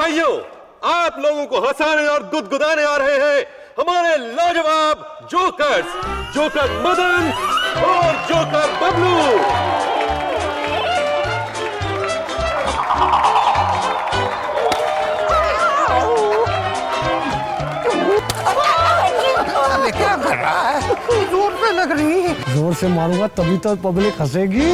भाइयों, आप लोगों को हंसाने और गुदगुदाने आ रहे हैं हमारे लाजवाब जोकर्स, जोकर मदन और जोकर बबलू। क्या कर रहा है? जोर से लग रही है। जोर से मारूंगा तभी तो पब्लिक हंसेगी।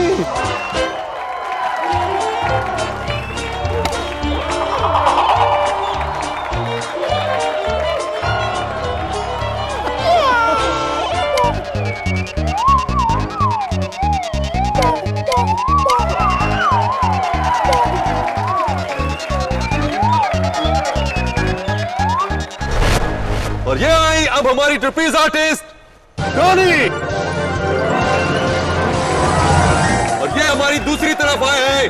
और ये आई अब हमारी ट्रपेज आर्टिस्ट रानी। और ये हमारी दूसरी तरफ आए हैं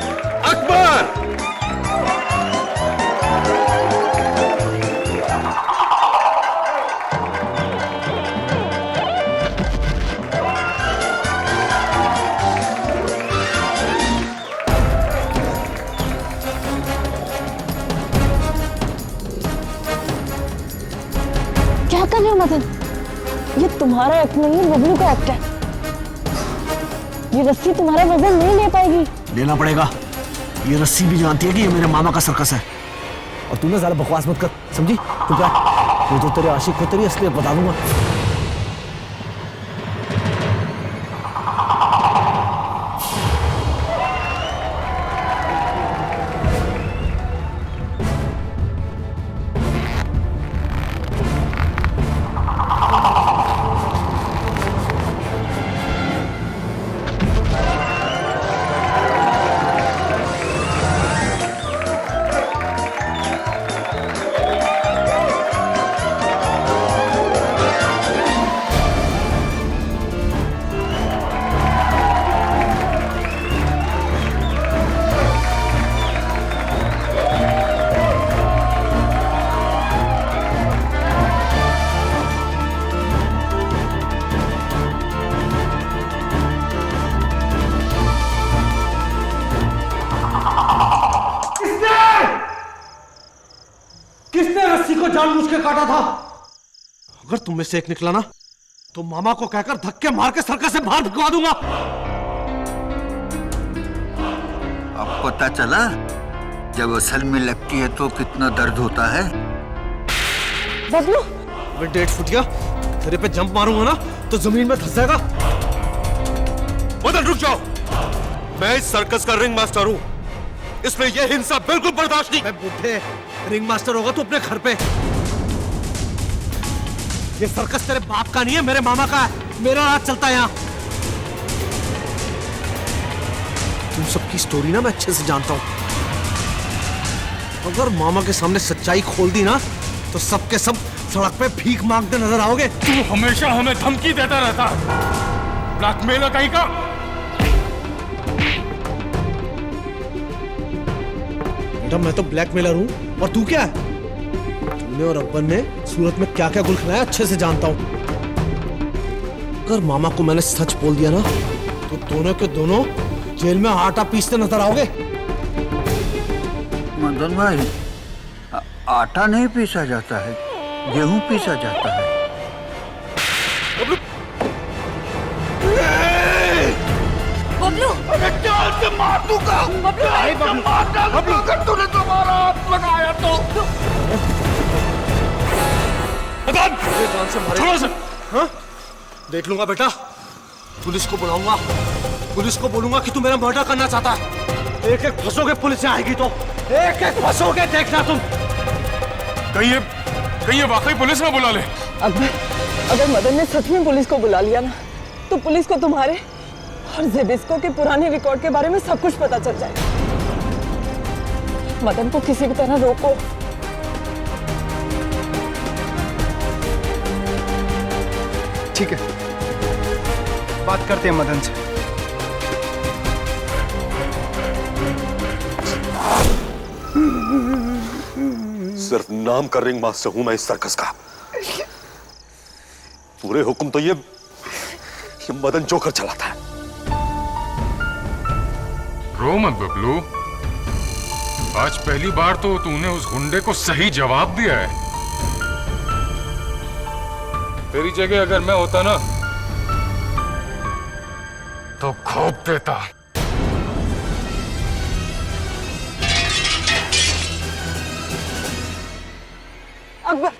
अकबर। क्या कर रहे हो मदन? ये तुम्हारा एक्ट नहीं है, बबलू का एक्ट है। ये रस्सी तुम्हारा वजन नहीं ले पाएगी। लेना पड़ेगा। ये रस्सी भी जानती है कि ये मेरे मामा का सर्कस है। और तू ना ज़्यादा बकवास मत कर, समझी? तू क्या? वो तो तेरे आशिक को तेरी असलियत बता दूंगा। किसने रस्सी को जानबूझ के काटा था? अगर तुम में से एक निकला ना तो मामा को कहकर धक्के मार के सर्कस से बाहर भिजवा दूंगा। अब पता चला जब असल में लगती है तो कितना दर्द होता है। बबलू, मैं 1.5 फुटिया तेरे पे जंप मारूंगा ना तो जमीन में धंस जाएगा। मदन रुक जाओ, मैं इस सर्कस का रिंग मास्टर हूं, इसमें यह हिंसा बिल्कुल बर्दाश्त नहीं। मैं बुढ़े रिंग मास्टर होगा तो अपने घर पे। ये सर्कस तेरे बाप का नहीं है, मेरे मामा का है। मेरा राज चलता है यहाँ। तुम सबकी स्टोरी ना मैं अच्छे से जानता हूं। अगर मामा के सामने सच्चाई खोल दी ना तो सबके सब सड़क पे भीख मांगते नजर आओगे। तू हमेशा हमें धमकी देता रहता, ब्लैकमेलर कहीं का। बेटा मैं तो ब्लैकमेलर हूं और तू क्या है? तूने और अब्बन ने सूरत में क्या क्या गुल खिलाया अच्छे से जानता हूं। अगर मामा को मैंने सच बोल दिया ना तो दोनों के दोनों जेल में आटा पीसते नजर आओगे। मदन भाई, आटा नहीं पीसा जाता है, गेहूं पीसा जाता है। बबलू, चाल से मार दूंगा। बबलू, अगर तूने तुम्हारा हाथ लगाया तो। जान से मारे। हाँ? देख लूंगा बेटा, पुलिस को बुलाऊंगा, पुलिस को बोलूंगा कि तू मेरा मर्डर करना चाहता है। एक एक फंसोगे, पुलिस से आएगी तो एक एक फंसोगे, देखना तुम। कहीं ये वाकई पुलिस ना बुला ले। अगर मदन ने सच में पुलिस को बुला लिया ना तो पुलिस को तुम्हारे और जेबिस्को के पुराने रिकॉर्ड के बारे में सब कुछ पता चल जाएगा। मदन को किसी भी तरह रोको। ठीक है, बात करते हैं मदन से। सिर्फ नाम का रिंग मास्टर हूं मैं इस सर्कस का। पूरे हुक्म तो ये मदन जोकर चलाता है। रो मत बबलू, आज पहली बार तो तूने उस गुंडे को सही जवाब दिया है। तेरी जगह अगर मैं होता ना तो खोप देता। अकबर,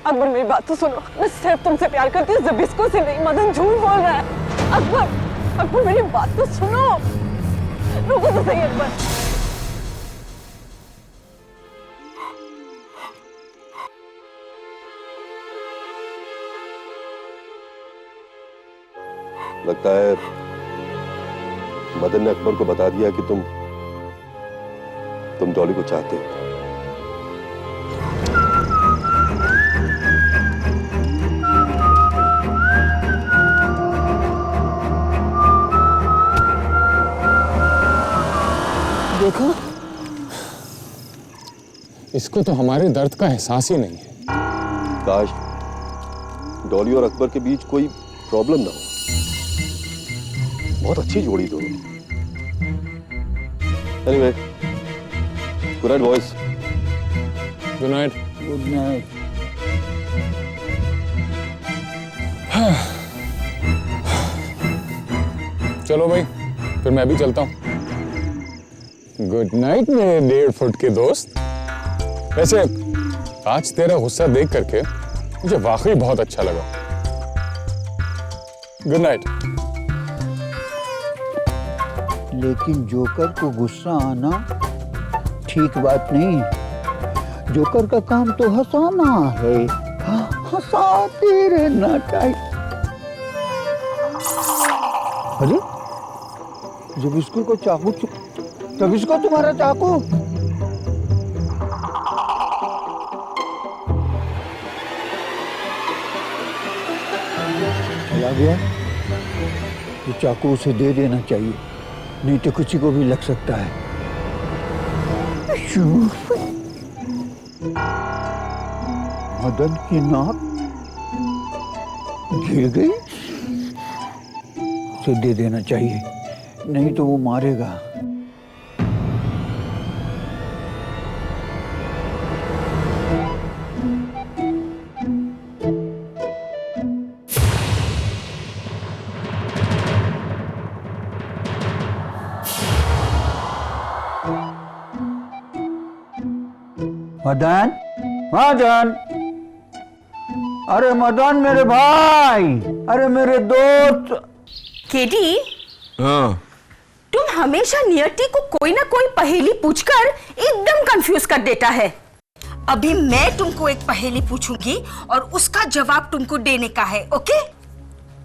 अकबर मेरी बात तो सुनो। मैं सिर्फ तुमसे प्यार करती हूँ, ज़बिस्को से नहीं। मदन झूठ बोल रहा है। अकबर, अकबर मेरी बात तो सुनो। रुको तो सही अकबर। लगता है मदन ने अकबर को बता दिया कि तुम डॉली को चाहते हो। देखो, इसको तो हमारे दर्द का एहसास ही नहीं है। काश डॉली और अकबर के बीच कोई प्रॉब्लम ना हो। बहुत अच्छी जोड़ी दोनों। Anyway, good night boys. Good night. Good night. चलो भाई, फिर मैं भी चलता हूँ। गुड नाइट मेरे 1.5 फुट के दोस्त। वैसे आज तेरा गुस्सा देख करके मुझे वाकई बहुत अच्छा लगा। Good night. लेकिन जोकर को गुस्सा आना ठीक बात नहीं। जोकर का काम तो हंसाना है, हंसाते रहना चाहिए। अरे जब इसको चाकू, तब इसको तुम्हारा चाकू। चला गया, ये चाकू उसे दे देना चाहिए, नहीं तो किसी को भी लग सकता है। मदन की नाक गिर गई, उसे दे देना चाहिए, नहीं तो वो मारेगा। मदन, मदन, अरे मदन मेरे भाई, अरे मेरे दोस्त। केडी, हाँ। तुम हमेशा नियति को कोई ना कोई पहेली पूछकर एकदम कंफ्यूज कर देता है। अभी मैं तुमको एक पहेली पूछूंगी और उसका जवाब तुमको देने का है, ओके?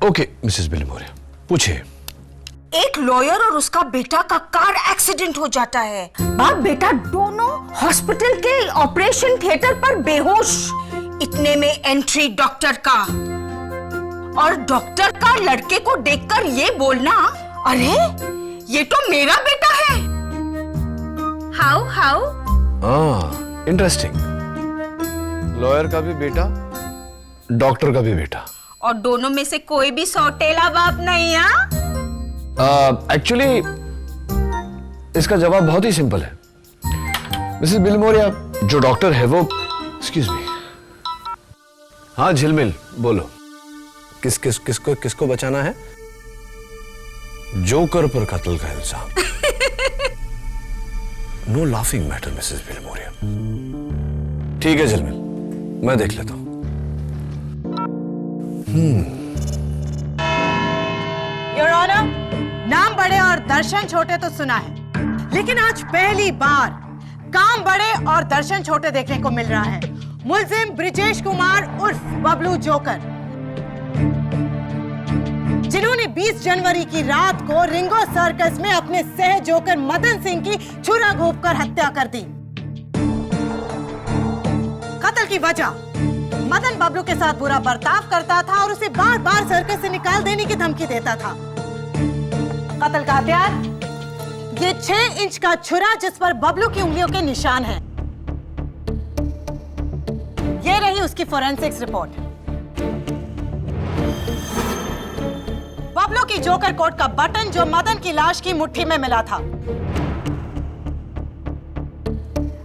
ओके मिसेस बिलीमोर, पूछिए। एक लॉयर और उसका बेटा का कार एक्सीडेंट हो जाता है। बाप बेटा दोनों हॉस्पिटल के ऑपरेशन थिएटर पर बेहोश। इतने में एंट्री डॉक्टर का, और डॉक्टर का लड़के को देखकर ये बोलना, अरे ये तो मेरा बेटा है। How interesting. लॉयर का भी बेटा, डॉक्टर का भी बेटा, और दोनों में से कोई भी सौतेला बाप नहीं है। एक्चुअली इसका जवाब बहुत ही सिंपल है मिसेस बिलमोरिया। जो डॉक्टर है वो, एक्सक्यूज मी, हाँ झिलमिल बोलो। किसको बचाना है? जोकर पर कत्ल का इल्जाम। No laughing matter Mrs Bilmoria. ठीक है झिलमिल, मैं देख लेता हूं। योर ऑनर, नाम बड़े और दर्शन छोटे तो सुना है, लेकिन आज पहली बार काम बड़े और दर्शन छोटे देखने को मिल रहा है। मुलजिम ब्रिजेश कुमार उर्फ बबलू जोकर, जिन्होंने 20 जनवरी की रात को रिंगो सर्कस में अपने सह जोकर मदन सिंह की छुरा घोंपकर हत्या कर दी। कत्ल की वजह, मदन बबलू के साथ बुरा बर्ताव करता था और उसे बार बार सर्कस से निकाल देने की धमकी देता था। कत्ल का हथियार, ये 6 इंच का छुरा जिस पर बबलू की उंगलियों के निशान हैं। ये रही उसकी फोरेंसिक्स रिपोर्ट। बबलू की जोकर कोट का बटन जो मदन की लाश की मुट्ठी में मिला था।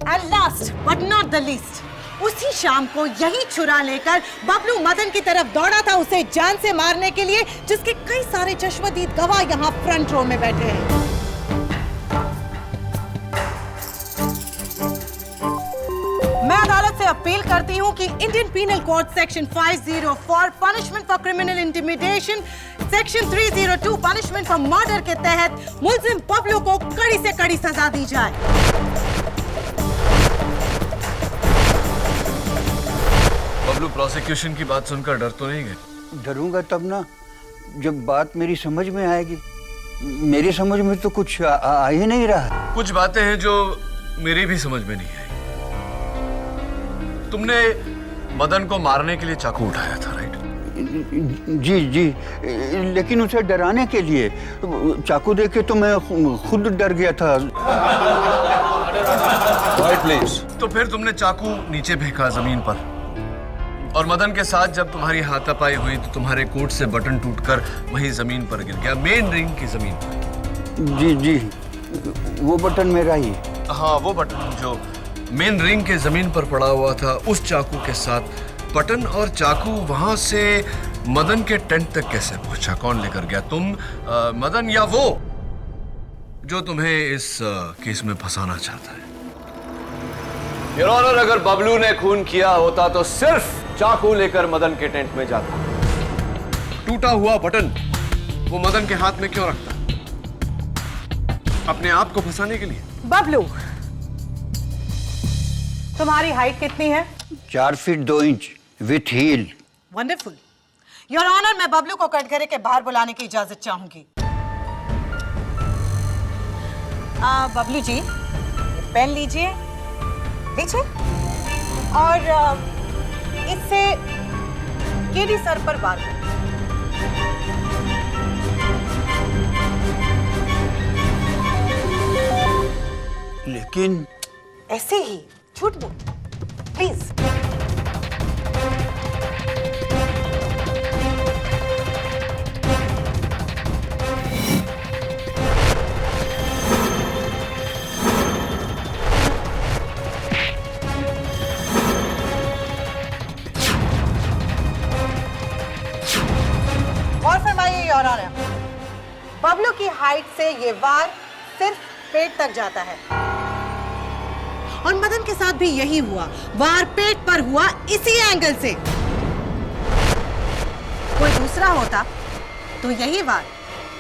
And last but not the least, उसी शाम को यही छुरा लेकर बबलू मदन की तरफ दौड़ा था उसे जान से मारने के लिए, जिसके कई सारे चश्मदीद गवाह यहाँ फ्रंट रो में बैठे हैं। मैं अदालत से अपील करती हूँ कि Indian Penal Code section 504 punishment for criminal intimidation, section 302 punishment for murder के तहत मुलजिम बबलू को कड़ी से कड़ी सजा दी जाए। बबलू प्रोसिक्यूशन की बात सुनकर डर तो नहीं गए? डरूंगा तब ना जब बात मेरी समझ में आएगी। मेरी समझ में तो कुछ आ ही नहीं रहा। कुछ बातें हैं जो मेरी भी समझ में नहीं आई। तुमने मदन को मारने के लिए चाकू उठाया था, राइट? जी जी, लेकिन उसे डराने के लिए। चाकू देख के तो मैं खुद डर गया था। Right please. तो फिर तुमने चाकू नीचे फेंका जमीन पर, और मदन के साथ जब तुम्हारी हाथापाई हुई तो तुम्हारे कोट से बटन टूटकर वही जमीन पर गिर गया, मेन रिंग की जमीन पर। जी जी, वो बटन मेरा ही। हाँ, वो बटन जो मेन रिंग के जमीन पर पड़ा हुआ था, उस चाकू के साथ बटन और चाकू वहां से मदन के टेंट तक कैसे पहुंचा? कौन लेकर गया? तुम, मदन, या वो जो तुम्हें इस केस में फंसाना चाहता है? योर ऑनर, अगर बबलू ने खून किया होता तो सिर्फ चाकू लेकर मदन के टेंट में जाता। टूटा हुआ बटन वो मदन के हाथ में क्यों रखता? अपने आप को फंसाने के लिए। बबलू, तुम्हारी हाइट कितनी है? 4 feet 2 inch with heel. Wonderful. Your honour, मैं बबलू को कटघरे के बाहर बुलाने की इजाजत चाहूंगी। बबलू जी, पेन लीजिए, लीजिए, और इससे केडी सर पर वार करें। लेकिन ऐसे ही झूठ बोल, प्लीज। और फरमाइए योर ऑनर, बबलू की हाइट से ये वार सिर्फ पेट तक जाता है, और मदन के साथ भी यही हुआ। वार पेट पर हुआ इसी एंगल से। कोई दूसरा होता तो यही वार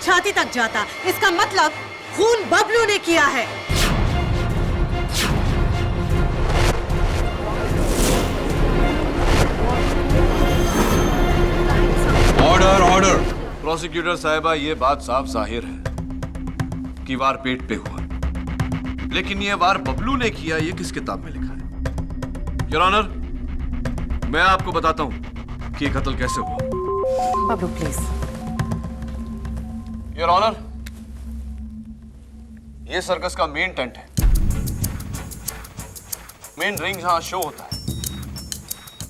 छाती तक जाता। इसका मतलब खून बबलू ने किया है। Order, order. प्रोसिक्यूटर साहिबा, ये बात साफ जाहिर है कि वार पेट पे हुआ, लेकिन ये वार बबलू ने किया, ये किस किताब में लिखा है? योर ऑनर, मैं आपको बताता हूं कि ये कत्ल कैसे हुआ। बबलू प्लीज। योर ऑनर, ये सर्कस का मेन टेंट है, मेन रिंग जहां शो होता है,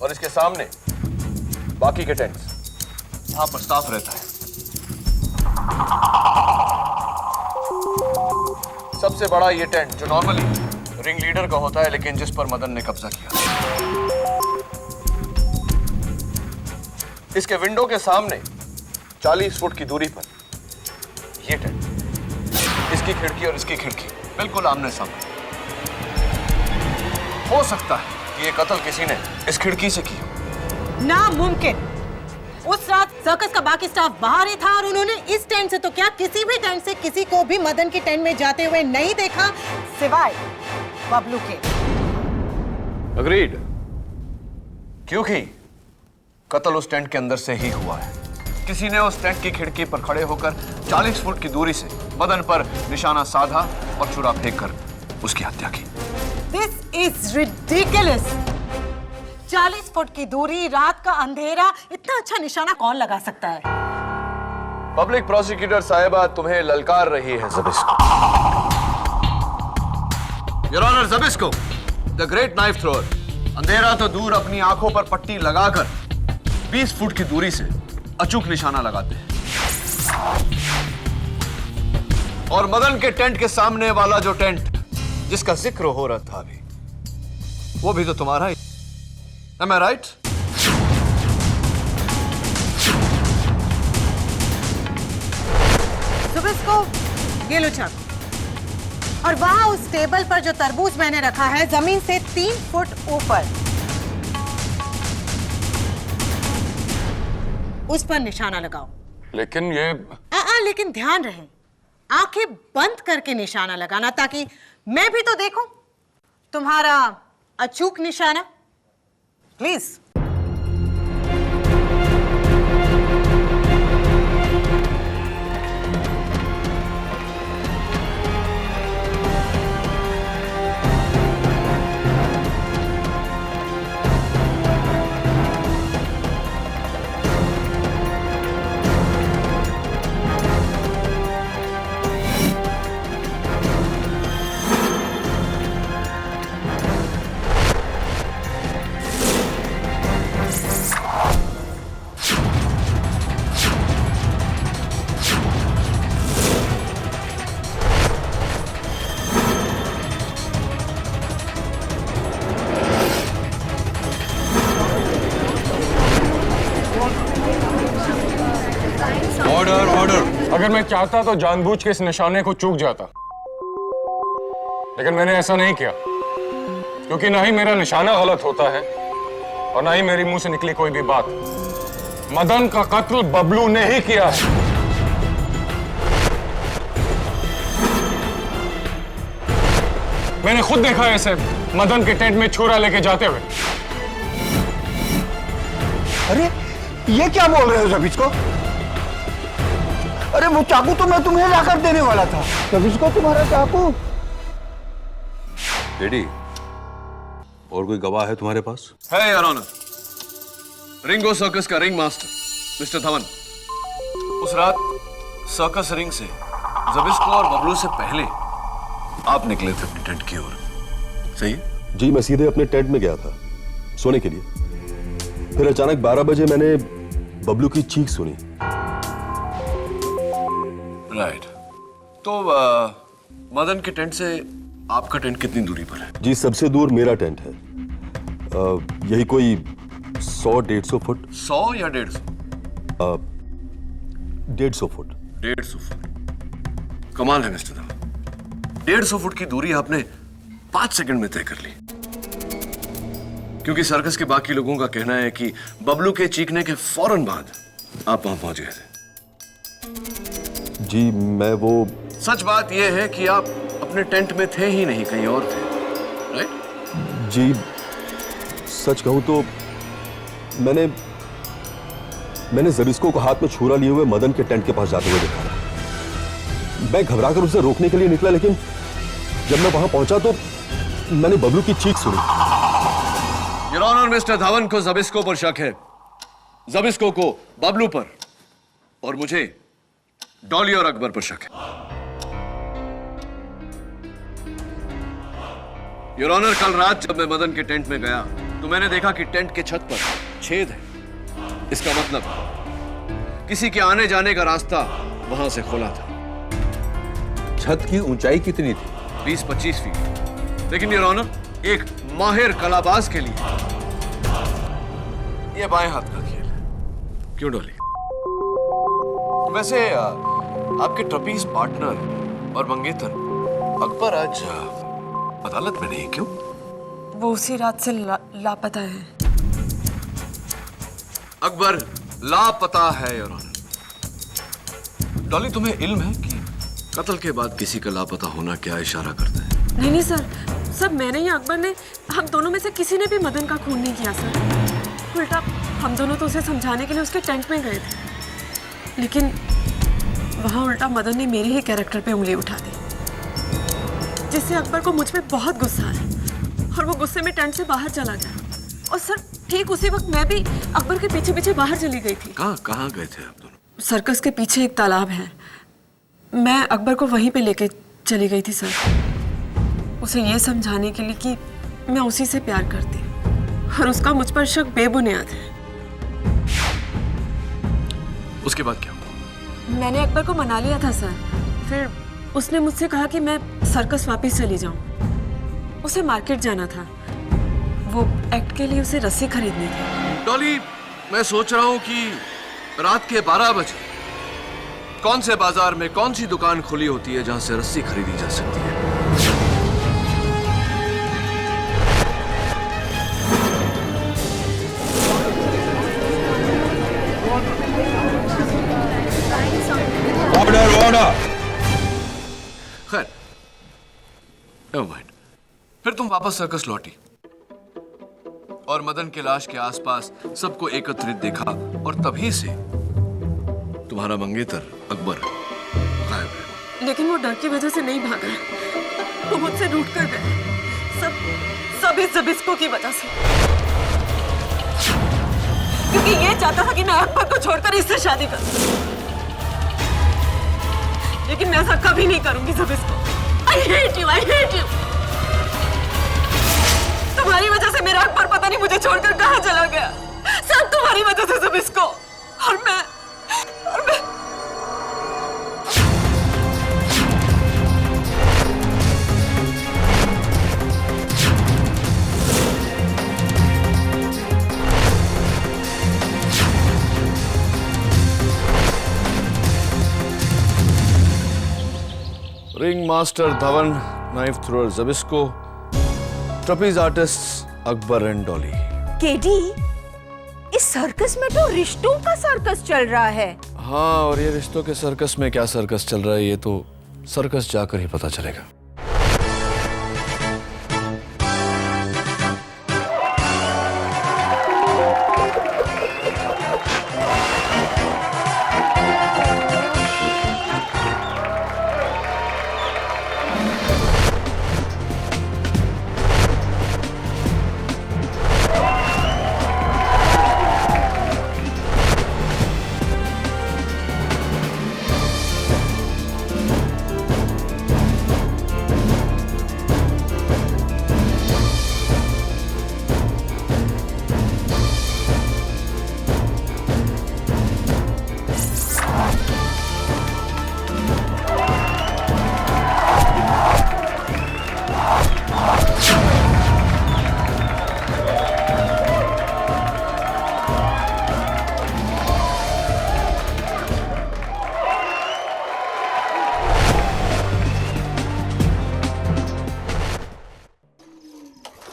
और इसके सामने बाकी के टेंट्स जहां पर स्टाफ रहता है। सबसे बड़ा ये टेंट जो नॉर्मली रिंग लीडर का होता है, लेकिन जिस पर मदन ने कब्जा किया। इसके विंडो के सामने 40 फुट की दूरी पर ये टेंट, इसकी खिड़की और इसकी खिड़की बिल्कुल आमने सामने। हो सकता है कि ये कत्ल किसी ने इस खिड़की से किया। नामुमकिन। उस रात सर्कस का बाकी स्टाफ बाहर ही था, और उन्होंने इस टेंट से तो क्या, किसी भी टेंट से किसी को भी मदन की टेंट में जाते हुए नहीं देखा, सिवाय बबलू के। अग्रीड, क्योंकि कत्ल उस टेंट के अंदर से ही हुआ है। किसी ने उस टेंट की खिड़की पर खड़े होकर 40 फुट की दूरी से मदन पर निशाना साधा और छुरा फेंककर उसकी हत्या की। This is ridiculous. 40 फुट की दूरी, रात का अंधेरा, इतना अच्छा निशाना कौन लगा सकता है? पब्लिक प्रोसिक्यूटर साहिबा तुम्हें ललकार रही है Zbyszko. Your honour, Zbyszko, the great knife thrower, अंधेरा तो दूर, अपनी आंखों पर पट्टी लगाकर 20 फुट की दूरी से अचूक निशाना लगाते हैं। और मदन के टेंट के सामने वाला जो टेंट जिसका जिक्र हो रहा था अभी, वो भी तो तुम्हारा ही। Am I right? सुबिस्को, ये लो चाकू। और वहां उस टेबल पर जो तरबूज मैंने रखा है, जमीन से 3 फुट ऊपर, उस पर निशाना लगाओ। लेकिन ये लेकिन ध्यान रहे, आंखें बंद करके निशाना लगाना, ताकि मैं भी तो देखूं तुम्हारा अचूक निशाना। प्लीज। Order order. अगर मैं चाहता तो जानबूझ के इस निशाने को चूक जाता, लेकिन मैंने ऐसा नहीं किया, क्योंकि ना ही मेरा निशाना गलत होता है और ना ही मेरी मुंह से निकली कोई भी बात। मदन का कत्ल बबलू ने ही किया है। मैंने खुद देखा है इसे मदन के टेंट में छुरा लेके जाते हुए। अरे ये क्या बोल रहे हो जबीस को? अरे वो चाकू तो मैं तुम्हें लाकर देने वाला था। जबीस को तुम्हारा चाकू। डैडी, और कोई गवाह है तुम्हारे पास? है योर ऑनर, रिंगो सर्कस का रिंग मास्टर मिस्टर धवन। उस रात सर्कस रिंग से जबिस्को और बबलू से पहले आप निकले थे अपने टेंट की ओर, सही है? जी, मैं सीधे अपने टेंट में गया था सोने के लिए। फिर अचानक 12 बजे मैंने बबलू की चीख सुनी। राइट। तो मदन के टेंट से आपका टेंट कितनी दूरी पर है? जी, सबसे दूर मेरा टेंट है। यही कोई 100-150 फुट। 100 या 150? 150 फुट। 150 फुट। कमाल है मिस्टर धवन। 150 फुट की दूरी आपने 5 सेकंड में तय कर ली। क्योंकि सर्कस के बाकी लोगों का कहना है कि बबलू के चीखने के फौरन बाद आप वहां पहुंच गए थे। जी, मैं वो। सच बात यह है कि आप अपने टेंट में थे ही नहीं, कहीं और थे, राइट? जी, सच कहूं तो मैंने जबिस्को को हाथ में छुरा लिए हुए मदन के टेंट के पास जाते हुए देखा। मैं घबराकर उसे रोकने के लिए निकला, लेकिन जब मैं वहां पहुंचा तो मैंने बबलू की चीख सुनी। योर ऑनर, मिस्टर धवन को जबिस्को पर शक है, जबिस्को को बबलू पर, और मुझे डॉली और अकबर पर शक है। योर ऑनर, कल रात जब मैं मदन के टेंट में गया तो मैंने देखा कि टेंट के छत पर छेद है। इसका मतलब किसी के आने जाने का रास्ता वहां से खोला था। छत की ऊंचाई कितनी थी? 20-25 फीट। लेकिन योर ऑनर, एक माहिर कलाबाज के लिए यह बाएं हाथ का खेल है। क्यों डॉली? वैसे आपके ट्रपीज पार्टनर और मंगेतर अकबर आज अदालत में नहीं, क्यों? वो उसी रात से लापता है। अकबर लापता है योर ऑनर। डॉली, तुम्हें इल्म है कि कत्ल के बाद किसी का लापता होना क्या इशारा करता है? नहीं सर, मैंने या अकबर ने, हम दोनों में से किसी ने भी मदन का खून नहीं किया सर। उल्टा हम दोनों तो उसे समझाने के लिए उसके टेंट में गए थे, लेकिन वहां उल्टा मदन ने मेरे ही कैरेक्टर पे उंगली उठा दी, जिससे अकबर को मुझ पे बहुत गुस्सा आया और वो गुस्से में टेंट से बाहर चला गया। और सर, ठीक उसी वक्त मैं भी अकबर के पीछे पीछे बाहर चली गई थी। कहाँ गए थे आप दोनों? सर्कस के पीछे एक तालाब है, मैं अकबर को वहीं पे लेके चली गई थी सर, उसे ये समझाने के लिए कि मैं उसी से प्यार करती हूँ और उसका मुझ पर शक बेबुनियाद है। उसके बाद क्या हुआ? मैंने अकबर को मना लिया था सर। फिर उसने मुझसे कहा कि मैं सर्कस वापस चली जाऊं। उसे मार्केट जाना था, वो एक्ट के लिए उसे रस्सी खरीदनी थी। डॉली, मैं सोच रहा हूं कि रात के 12 बजे कौन से बाजार में कौन सी दुकान खुली होती है जहां से रस्सी खरीदी जा सकती है। Order order. खैर, नेवर माइंड। फिर तुम वापस सर्कस लौटी और मदन के लाश के आसपास सबको एकत्रित देखा और तभी से तुम्हारा मंगेतर अकबर गायब है। लेकिन वो डर की वजह से नहीं भागा, वो मुझसे रूठ कर गए। सब इस जबिस्को की वजह से, क्योंकि ये चाहता था कि मैं अकबर को छोड़कर इससे शादी करूं। लेकिन मैं ऐसा कभी नहीं करूंगी जबिस्को। I hate you, I hate you। तुम्हारी वजह से मेरा अकबर पता नहीं मुझे छोड़कर कहां चला गया। सब तुम्हारी वजह से जबिस्को। और मैं ringmaster Dhawan, knife thrower Zbyszko, trapeze artist Akbar and Dolly. KD, इस सर्कस में तो रिश्तों का सर्कस चल रहा है। हाँ, और ये रिश्तों के सर्कस में क्या सर्कस चल रहा है ये तो सर्कस जाकर ही पता चलेगा।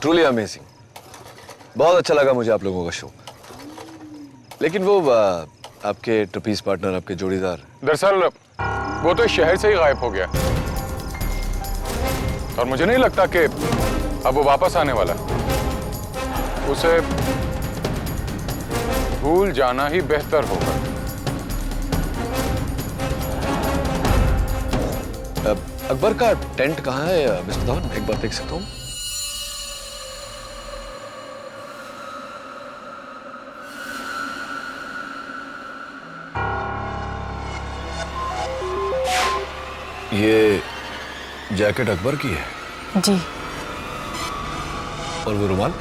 Truly amazing. बहुत अच्छा लगा मुझे आप लोगों का शो। लेकिन वो आपके ट्रपीज पार्टनर, आपके जोड़ीदार, दरअसल वो तो इस शहर से ही गायब हो गया और मुझे नहीं लगता कि अब वो वापस आने वाला। उसे भूल जाना ही बेहतर होगा। अकबर का टेंट कहाँ है मिस्टर धवन? एक बार देख सकता हूँ? ये जैकेट अकबर की है? जी। और वो रुमाल?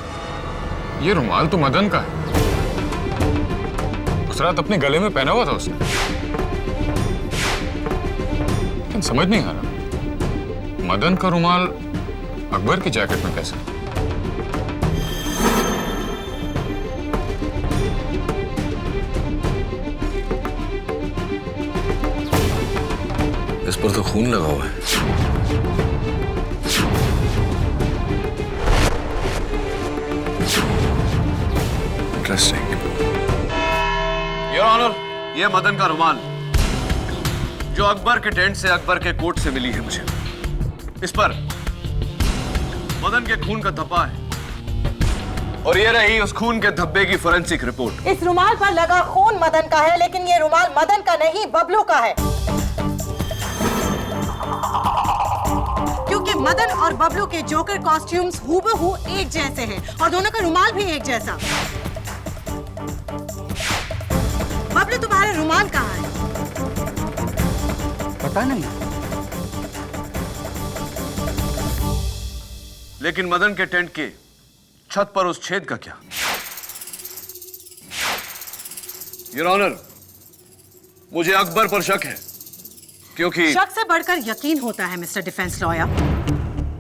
ये रुमाल तो मदन का है। उस रात अपने गले में पहना हुआ था उसने। लेकिन समझ नहीं आ रहा, मदन का रुमाल अकबर की जैकेट में कैसे? इस पर तो खून लगा हुआ है। इंटरेस्टिंग। योर ऑनर, ये मदन का रुमाल जो अकबर के टेंट से, अकबर के कोट से मिली है मुझे। इस पर मदन के खून का धब्बा है और ये रही उस खून के धब्बे की फोरेंसिक रिपोर्ट। इस रुमाल पर लगा खून मदन का है, लेकिन ये रुमाल मदन का नहीं, बबलू का है। क्योंकि मदन और बबलू के जोकर कॉस्ट्यूम्स हूबहू एक जैसे हैं और दोनों का रुमाल भी एक जैसा। बबलू, तुम्हारा रुमाल कहाँ है? पता नहीं। लेकिन मदन के टेंट के छत पर उस छेद का क्या? योर ऑनर, मुझे अकबर पर शक है, क्योंकि शक से बढ़कर यकीन होता है मिस्टर डिफेंस लॉयर।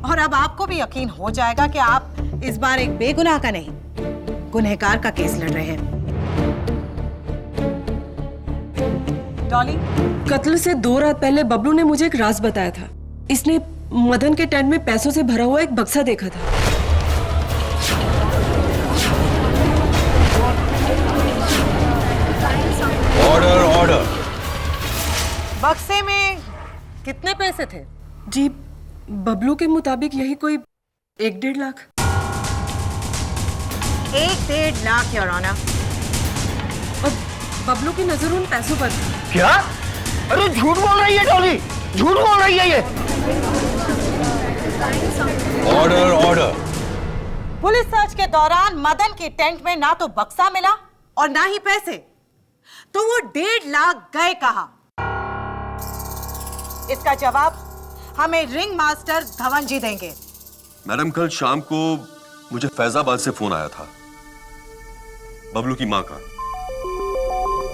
और अब आपको भी यकीन हो जाएगा कि आप इस बार एक बेगुनाह का नहीं, गुनहगार का केस लड़ रहे हैं। डॉली, कत्ल से 2 रात पहले बबलू ने मुझे एक राज बताया था। इसने मदन के टेंट में पैसों से भरा हुआ एक बक्सा देखा था। Order order. बक्से में कितने पैसे थे? जी, बबलू के मुताबिक यही कोई 1-1.5 लाख। 1-1.5 lakh your honour. और बबलू की नजर उन पैसों पर थी। क्या? अरे झूठ बोल रही है डॉली, झूठ बोल रही है ये। Order order. पुलिस सर्च के दौरान मदन के टेंट में ना तो बक्सा मिला और ना ही पैसे, तो वो 1.5 लाख गए कहां? इसका जवाब हमें रिंग मास्टर धवन जी देंगे। मैडम, कल शाम को मुझे फैजाबाद से फोन आया था बबलू की मां का।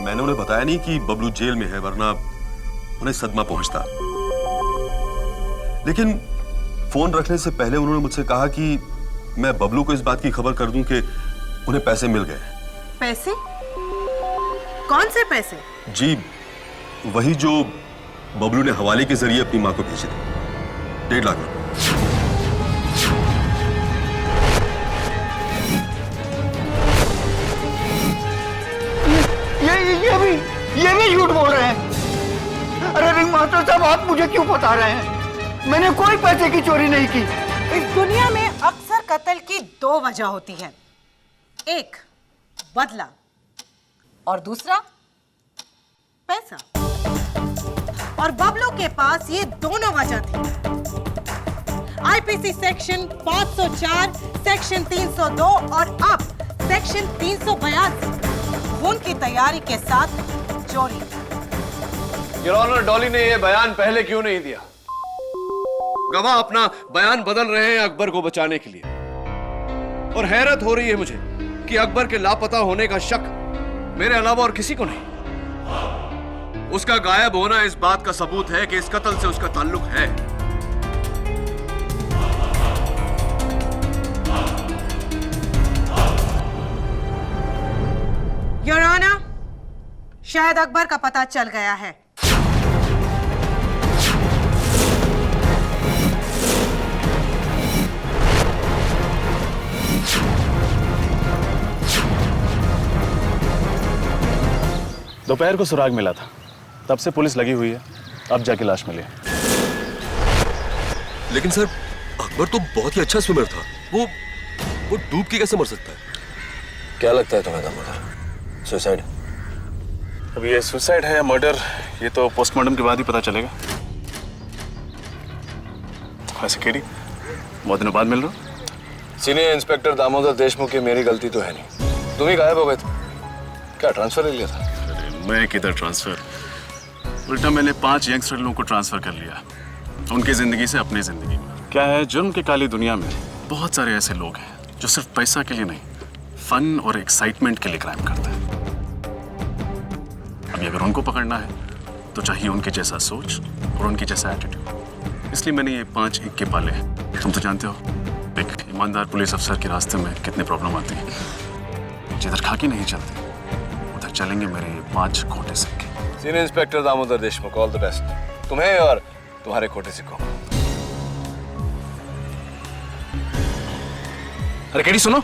मैंने उन्हें बताया नहीं कि बबलू जेल में है, वरना उन्हें सदमा पहुंचता। लेकिन फोन रखने से पहले उन्होंने मुझसे कहा कि मैं बबलू को इस बात की खबर कर दूं कि उन्हें पैसे मिल गए। पैसे? कौन से पैसे? जी, वही जो बबलू ने हवाले के जरिए अपनी मां को भेजे थे, 1.5 लाख रुपए। ये भी झूठ बोल रहे हैं। अरे रिंग मास्टर साहब, आप मुझे क्यों बता रहे हैं? मैंने कोई पैसे की चोरी नहीं की। इस दुनिया में अक्सर कत्ल की 2 वजह होती है, एक बदला और दूसरा पैसा। और बबलू के पास ये दोनों वजह थी। आईपीसी सेक्शन 504, सेक्शन 302 और अब सेक्शन 382 खून की तैयारी के साथ चोरी। योर ऑनर, डॉली ने यह बयान पहले क्यों नहीं दिया? गवाह अपना बयान बदल रहे हैं अकबर को बचाने के लिए। और हैरत हो रही है मुझे कि अकबर के लापता होने का शक मेरे अलावा और किसी को नहीं। उसका गायब होना इस बात का सबूत है कि इस कत्ल से उसका ताल्लुक है। योर ऑनर, शायद अकबर का पता चल गया है। दोपहर को सुराग मिला था, तब से पुलिस लगी हुई है, अब जाके लाश मिली। लेकिन सर, अकबर तो बहुत ही अच्छा स्विमर था। वो डूब के कैसे मर सकता है? क्या लगता है तुम्हें दामोदर? सुसाइड? अब ये सुसाइड है या मर्डर, ये तो पोस्टमार्टम के बाद ही पता चलेगा। वैसे केडी, बहुत दिनों बाद मिल रहा हूं। सीनियर इंस्पेक्टर दामोदर देशमुख की मेरी गलती तो है नहीं। तुम ही गायब हो गए थे। क्या ट्रांसफर ले लिया था? मैं किधर ट्रांसफर, उल्टा मैंने 5 यंगस्टर लोगों को ट्रांसफर कर लिया, उनकी जिंदगी से अपनी जिंदगी में। क्या है, जुर्म की काली दुनिया में बहुत सारे ऐसे लोग हैं जो सिर्फ पैसा के लिए नहीं, फन और एक्साइटमेंट के लिए क्राइम करते हैं। अभी अगर उनको पकड़ना है तो चाहिए उनके जैसा सोच और उनके जैसा एटीट्यूड। इसलिए मैंने ये 5 इक्के पाले हैं। तुम तो जानते हो एक ईमानदार पुलिस अफसर के रास्ते में कितने प्रॉब्लम आती है। जिधर खाकी नहीं चलती उधर चलेंगे मेरे 5 खोटे सिक्के। Senior inspector Damodar Deshmukh, all the best तुम्हें और तुम्हारे खोटे सिक्कों को। अरे केडी सुनो,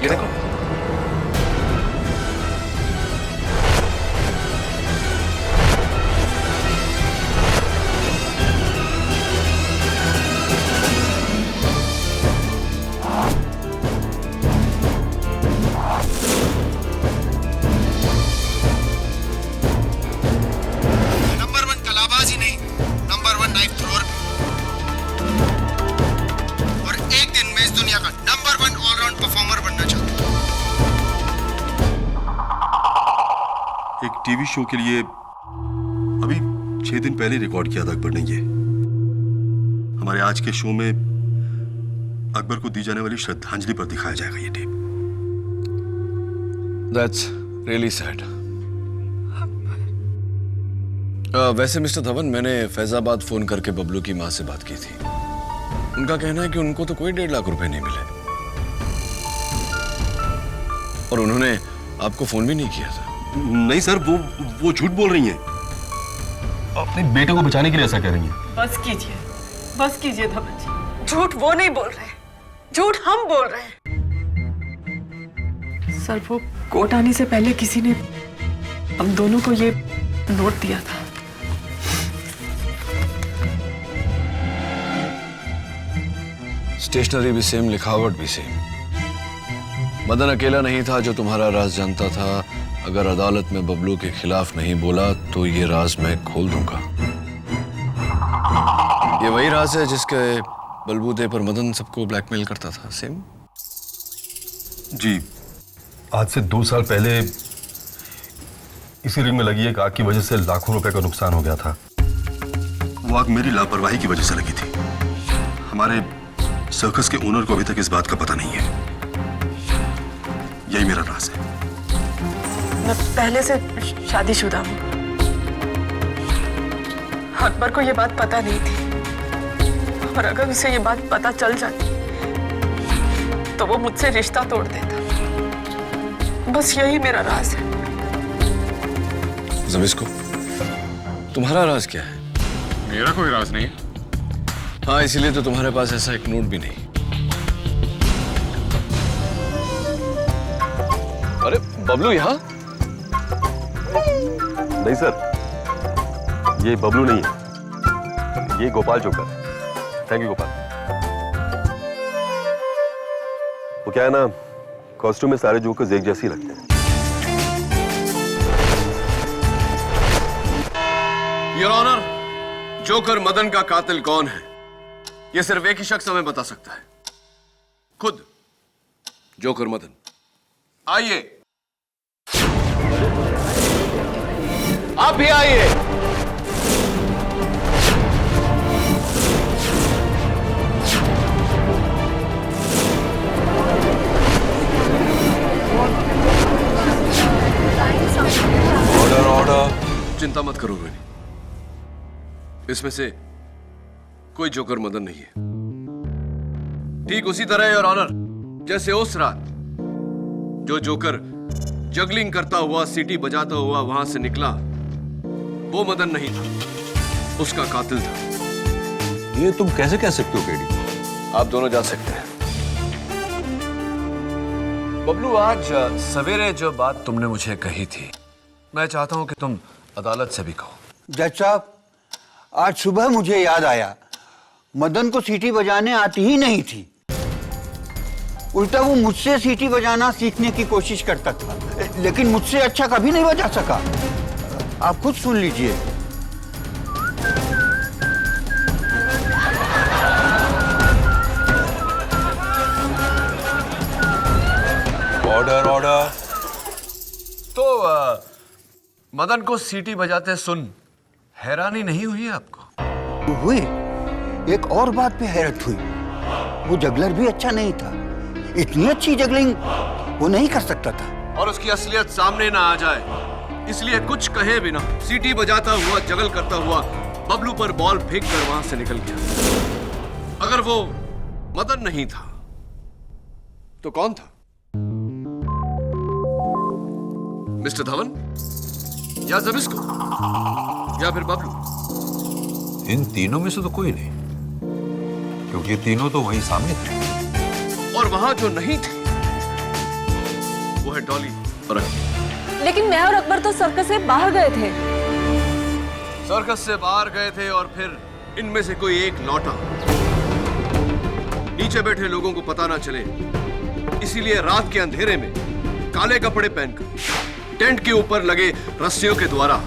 ये देखो। टीवी शो के लिए अभी 6 दिन पहले रिकॉर्ड किया था अकबर ने। ये हमारे आज के शो में अकबर को दी जाने वाली श्रद्धांजलि पर दिखाया जाएगा ये टेप। That's really sad. वैसे मिस्टर धवन, मैंने फैजाबाद फोन करके बबलू की मां से बात की थी। उनका कहना है कि उनको तो कोई 1.5 लाख रुपए नहीं मिले और उन्होंने आपको फोन भी नहीं किया था। नहीं सर, वो झूठ बोल रही हैं। अपने बेटे को बचाने के लिए ऐसा कह रही हैं। बस कीजिए धवन जी। झूठ वो नहीं बोल रहे, झूठ हम बोल रहे हैं। सर, वो कोर्ट आने से पहले किसी ने हम दोनों को ये नोट दिया था। स्टेशनरी भी सेम, लिखावट भी सेम। मदन अकेला नहीं था जो तुम्हारा राज जानता था। अगर अदालत में बबलू के खिलाफ नहीं बोला तो ये राज मैं खोल दूंगा। ये वही राज है जिसके बलबूते पर मदन सबको ब्लैकमेल करता था। सेम जी, आज से 2 साल पहले इसी रिंग में लगी एक आग की वजह से लाखों रुपए का नुकसान हो गया था। वो आग मेरी लापरवाही की वजह से लगी थी। हमारे सर्कस के ओनर को अभी तक इस बात का पता नहीं है। यही मेरा राज है। मैं पहले से शादीशुदा हूँ। अकबर को ये बात पता नहीं थी और अगर उसे ये बात पता चल जाती तो वो मुझसे रिश्ता तोड़ देता। बस यही मेरा राज है। ज़बिस्को, तुम्हारा राज क्या है? मेरा कोई राज नहीं है। हाँ, इसीलिए तो तुम्हारे पास ऐसा एक नोट भी नहीं। अरे बबलू यहाँ? नहीं सर, ये बबलू नहीं है, ये गोपाल जोकर है। Thank you Gopal. वो क्या है ना, कॉस्ट्यूम में सारे जोकर्स एक जैसे ही लगते हैं। योर ऑनर, जोकर मदन का कातिल कौन है यह सिर्फ एक ही शख्स हमें बता सकता है, खुद जोकर मदन। आइए, आप भी आइए। Order order. चिंता मत करो रोहिणी, इसमें से कोई जोकर मदन नहीं है। ठीक उसी तरह योर ऑनर, जैसे उस रात जो जोकर जगलिंग करता हुआ, सीटी बजाता हुआ वहां से निकला, वो मदन नहीं था, उसका कातिल था। ये तुम कैसे कह सकते हो केडी? आप दोनों जा सकते हैं। बबलू, आज सवेरे जो बात तुमने मुझे कही थी, मैं चाहता हूं कि तुम अदालत से भी कहो। जज साहब, आज सुबह मुझे याद आया, मदन को सीटी बजाने आती ही नहीं थी। उल्टा वो मुझसे सीटी बजाना सीखने की कोशिश करता था, लेकिन मुझसे अच्छा कभी नहीं बजा सका। आप खुद सुन लीजिए। Order order. तो मदन को सीटी बजाते सुन हैरानी नहीं हुई आपको? हुई। एक और बात पे हैरत हुई, वो जगलर भी अच्छा नहीं था। इतनी अच्छी जगलिंग वो नहीं कर सकता था। और उसकी असलियत सामने ना आ जाए इसलिए कुछ कहे बिना सीटी बजाता हुआ, जगल करता हुआ बबलू पर बॉल फेंक कर वहां से निकल गया। अगर वो मदन नहीं था तो कौन था? मिस्टर धवन या ज़बिस्को या फिर बबलू? इन तीनों में से तो कोई नहीं, क्योंकि ये तीनों तो वहीं सामने थे। और वहां जो नहीं थे वो है डॉली और अकबर। लेकिन मैं और अकबर तो सर्कस से बाहर गए थे। सर्कस से बाहर गए थे और फिर इनमें से कोई एक लौटा। नीचे बैठे लोगों को पता ना चले इसीलिए रात के अंधेरे में काले कपड़े पहनकर टेंट के ऊपर लगे रस्सियों के द्वारा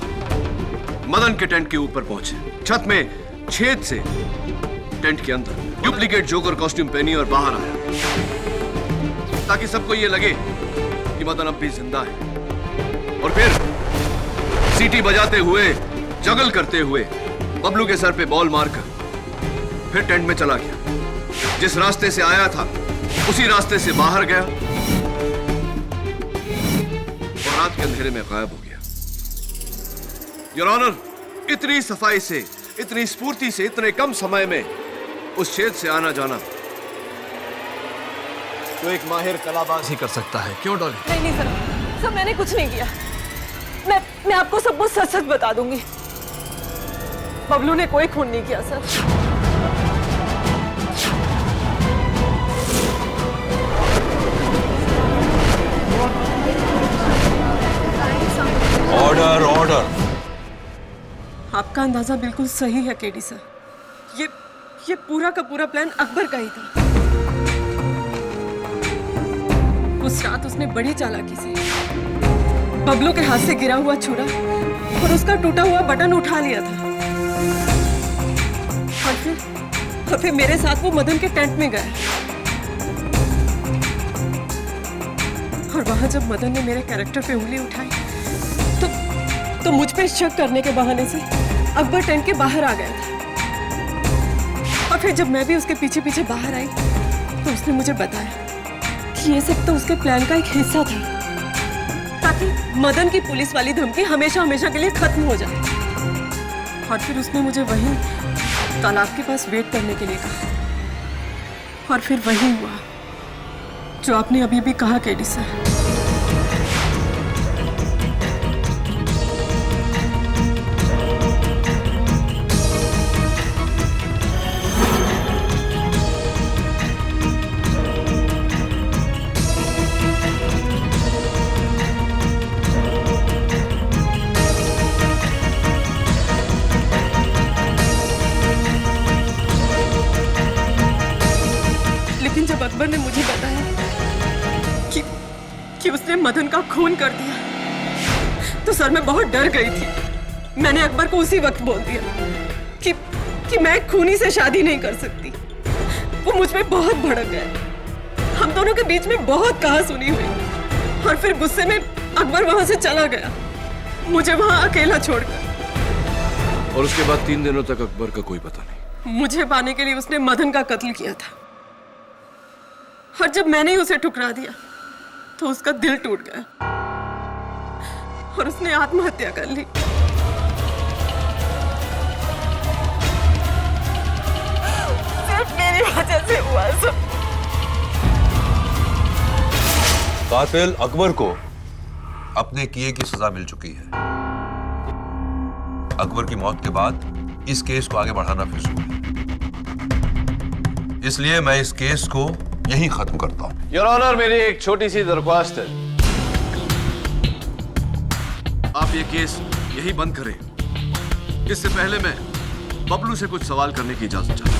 मदन के टेंट के ऊपर पहुंचे। छत में छेद से टेंट के अंदर डुप्लीकेट जोकर कॉस्ट्यूम पहनी और बाहर आया ताकि सबको यह लगे कि मदन अब भी जिंदा है। और फिर सीटी बजाते हुए, जगल करते हुए बबलू के सर पे बॉल मारकर फिर टेंट में चला गया। जिस रास्ते से आया था उसी रास्ते से बाहर गया और रात के अंधेरे में गायब हो गया। योर ऑनर, इतनी सफाई से, इतनी स्फूर्ति से, इतने कम समय में उस छेद से आना जाना तो एक माहिर कलाबाज ही कर सकता है, क्यों डॉली? नहीं नहीं सर, सर मैंने कुछ नहीं किया। मैं आपको सब कुछ सच सच बता दूंगी। बबलू ने कोई खून नहीं किया सर। Order order. आपका अंदाजा बिल्कुल सही है केडी सर। ये पूरा का पूरा प्लान अकबर का ही था। उस रात उसने बड़ी चालाकी से बबलू के हाथ से गिरा हुआ छुरा और उसका टूटा हुआ बटन उठा लिया था और फिर मेरे साथ वो मदन के टेंट में गया। और वहां जब मदन ने मेरे कैरेक्टर पे उंगली उठाई तो मुझ पे शक करने के बहाने से अकबर टेंट के बाहर आ गया था। और फिर जब मैं भी उसके पीछे पीछे बाहर आई तो उसने मुझे बताया कि ये सब तो उसके प्लान का एक हिस्सा था, ताकि मदन की पुलिस वाली धमकी हमेशा हमेशा के लिए खत्म हो जाए। और फिर उसने मुझे वहीं तालाब के पास वेट करने के लिए कहा। और फिर वही हुआ जो आपने अभी भी कहा केडी सर। लेकिन जब अकबर ने मुझे बताया कि उसने मदन का खून कर दिया तो सर मैं बहुत डर गई थी। मैंने अकबर को उसी वक्त बोल दिया कि मैं खूनी से शादी नहीं कर सकती। वो मुझ पे बहुत भड़क गया। हम दोनों के बीच में बहुत कहा सुनी हुई और फिर गुस्से में अकबर वहां से चला गया, मुझे वहां अकेला छोड़कर। और उसके बाद 3 दिनों तक अकबर का कोई पता नहीं। मुझे पाने के लिए उसने मदन का कत्ल किया था और जब मैंने ही उसे ठुकरा दिया तो उसका दिल टूट गया और उसने आत्महत्या कर ली। सिर्फ मेरी वजह से हुआ सब। कातिल अकबर को अपने किए की सजा मिल चुकी है। अकबर की मौत के बाद इस केस को आगे बढ़ाना फिजूल है, इसलिए मैं इस केस को यहीं खत्म करता हूं। योर ऑनर, मेरी एक छोटी सी दरख्वास्त है। आप ये केस यही बंद करें। इससे पहले मैं बबलू से कुछ सवाल करने की इजाजत चाहता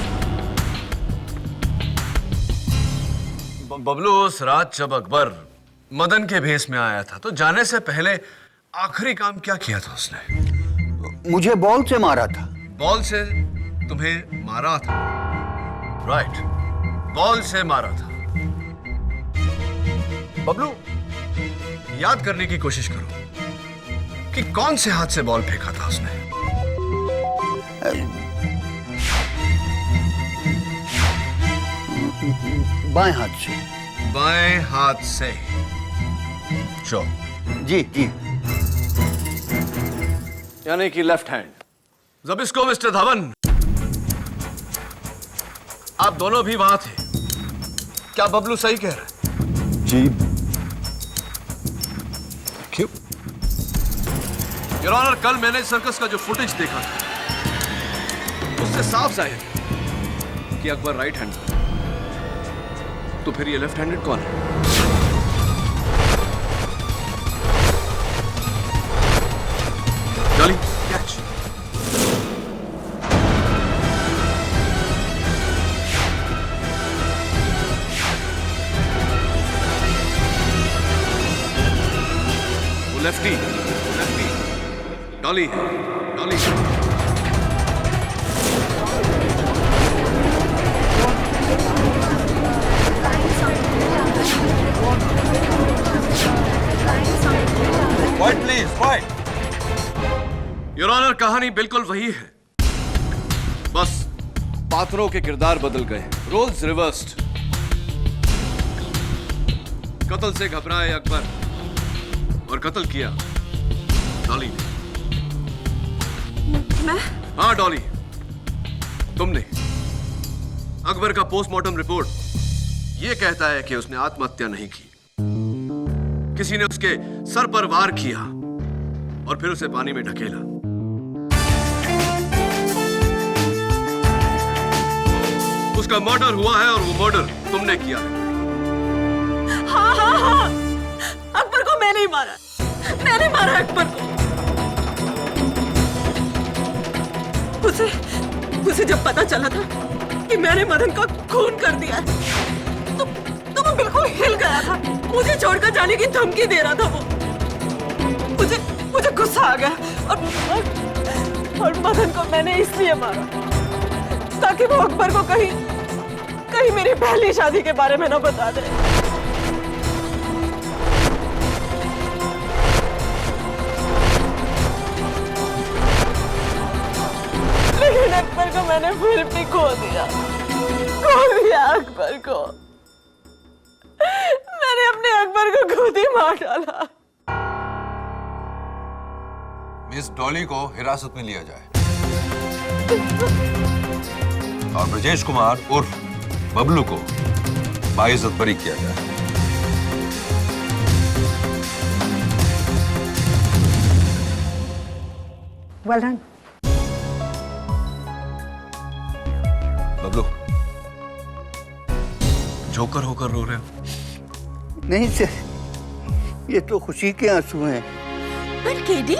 हूं। बबलू, उस रात जब अकबर मदन के भेस में आया था तो जाने से पहले आखिरी काम क्या किया था उसने? मुझे बॉल से मारा था। बॉल से तुम्हें मारा था? राइट, बॉल से मारा था। बबलू, याद करने की कोशिश करो कि कौन से हाथ से बॉल फेंका था उसने। बाएं हाथ से। बाएं हाथ से। शो। जी जी। यानी कि लेफ्ट हैंड। जबिस्को मिस्टर धवन, आप दोनों भी वहां थे। क्या बबलू सही कह रहा है? जी। क्यों? योर ऑनर, कल मैंने सर्कस का जो फुटेज देखा था उससे साफ जाहिर है कि अकबर राइट हैंड, तो फिर ये लेफ्ट हैंडेड कौन है? Dolly, catch. Lefty, lefty. Dolly, Dolly. Quiet please, quiet. Your honour, कहानी बिल्कुल वही है, बस पात्रों के किरदार बदल गए, रोल्स रिवर्स्ड। कत्ल से घबराए अकबर और कत्ल किया डॉली ने। मैं? हाँ डॉली, तुमने। अकबर का पोस्टमार्टम रिपोर्ट यह कहता है कि उसने आत्महत्या नहीं की, किसी ने उसके सर पर वार किया और फिर उसे पानी में ढकेला। उसका मर्डर हुआ है और वो मर्डर तुमने किया है। हाँ हाँ हाँ, अकबर को मैंने ही मारा, मैंने मारा अकबर को। उसे जब पता चला था कि मैंने मदन का खून कर दिया तो वो बिल्कुल हिल गया था। मुझे छोड़कर जाने की धमकी दे रहा था वो। मुझे गुस्सा आ गया और मदन को मैंने इसलिए मारा ताकि वो अकबर को कहीं मेरी पहली शादी के बारे में ना बता दे। लेकिन अकबर को मैंने फिर भी खो दिया अकबर को। मैंने अपने अकबर को खुद ही मार डाला। मिस डॉली को हिरासत में लिया जाए और ब्रजेश कुमार उर्फ बबलू को बाइज्जत बरी किया जाए। Well done. बबलू, जोकर होकर रो रहे हो? नहीं सर, ये तो खुशी के आंसू हैं। पर केडी,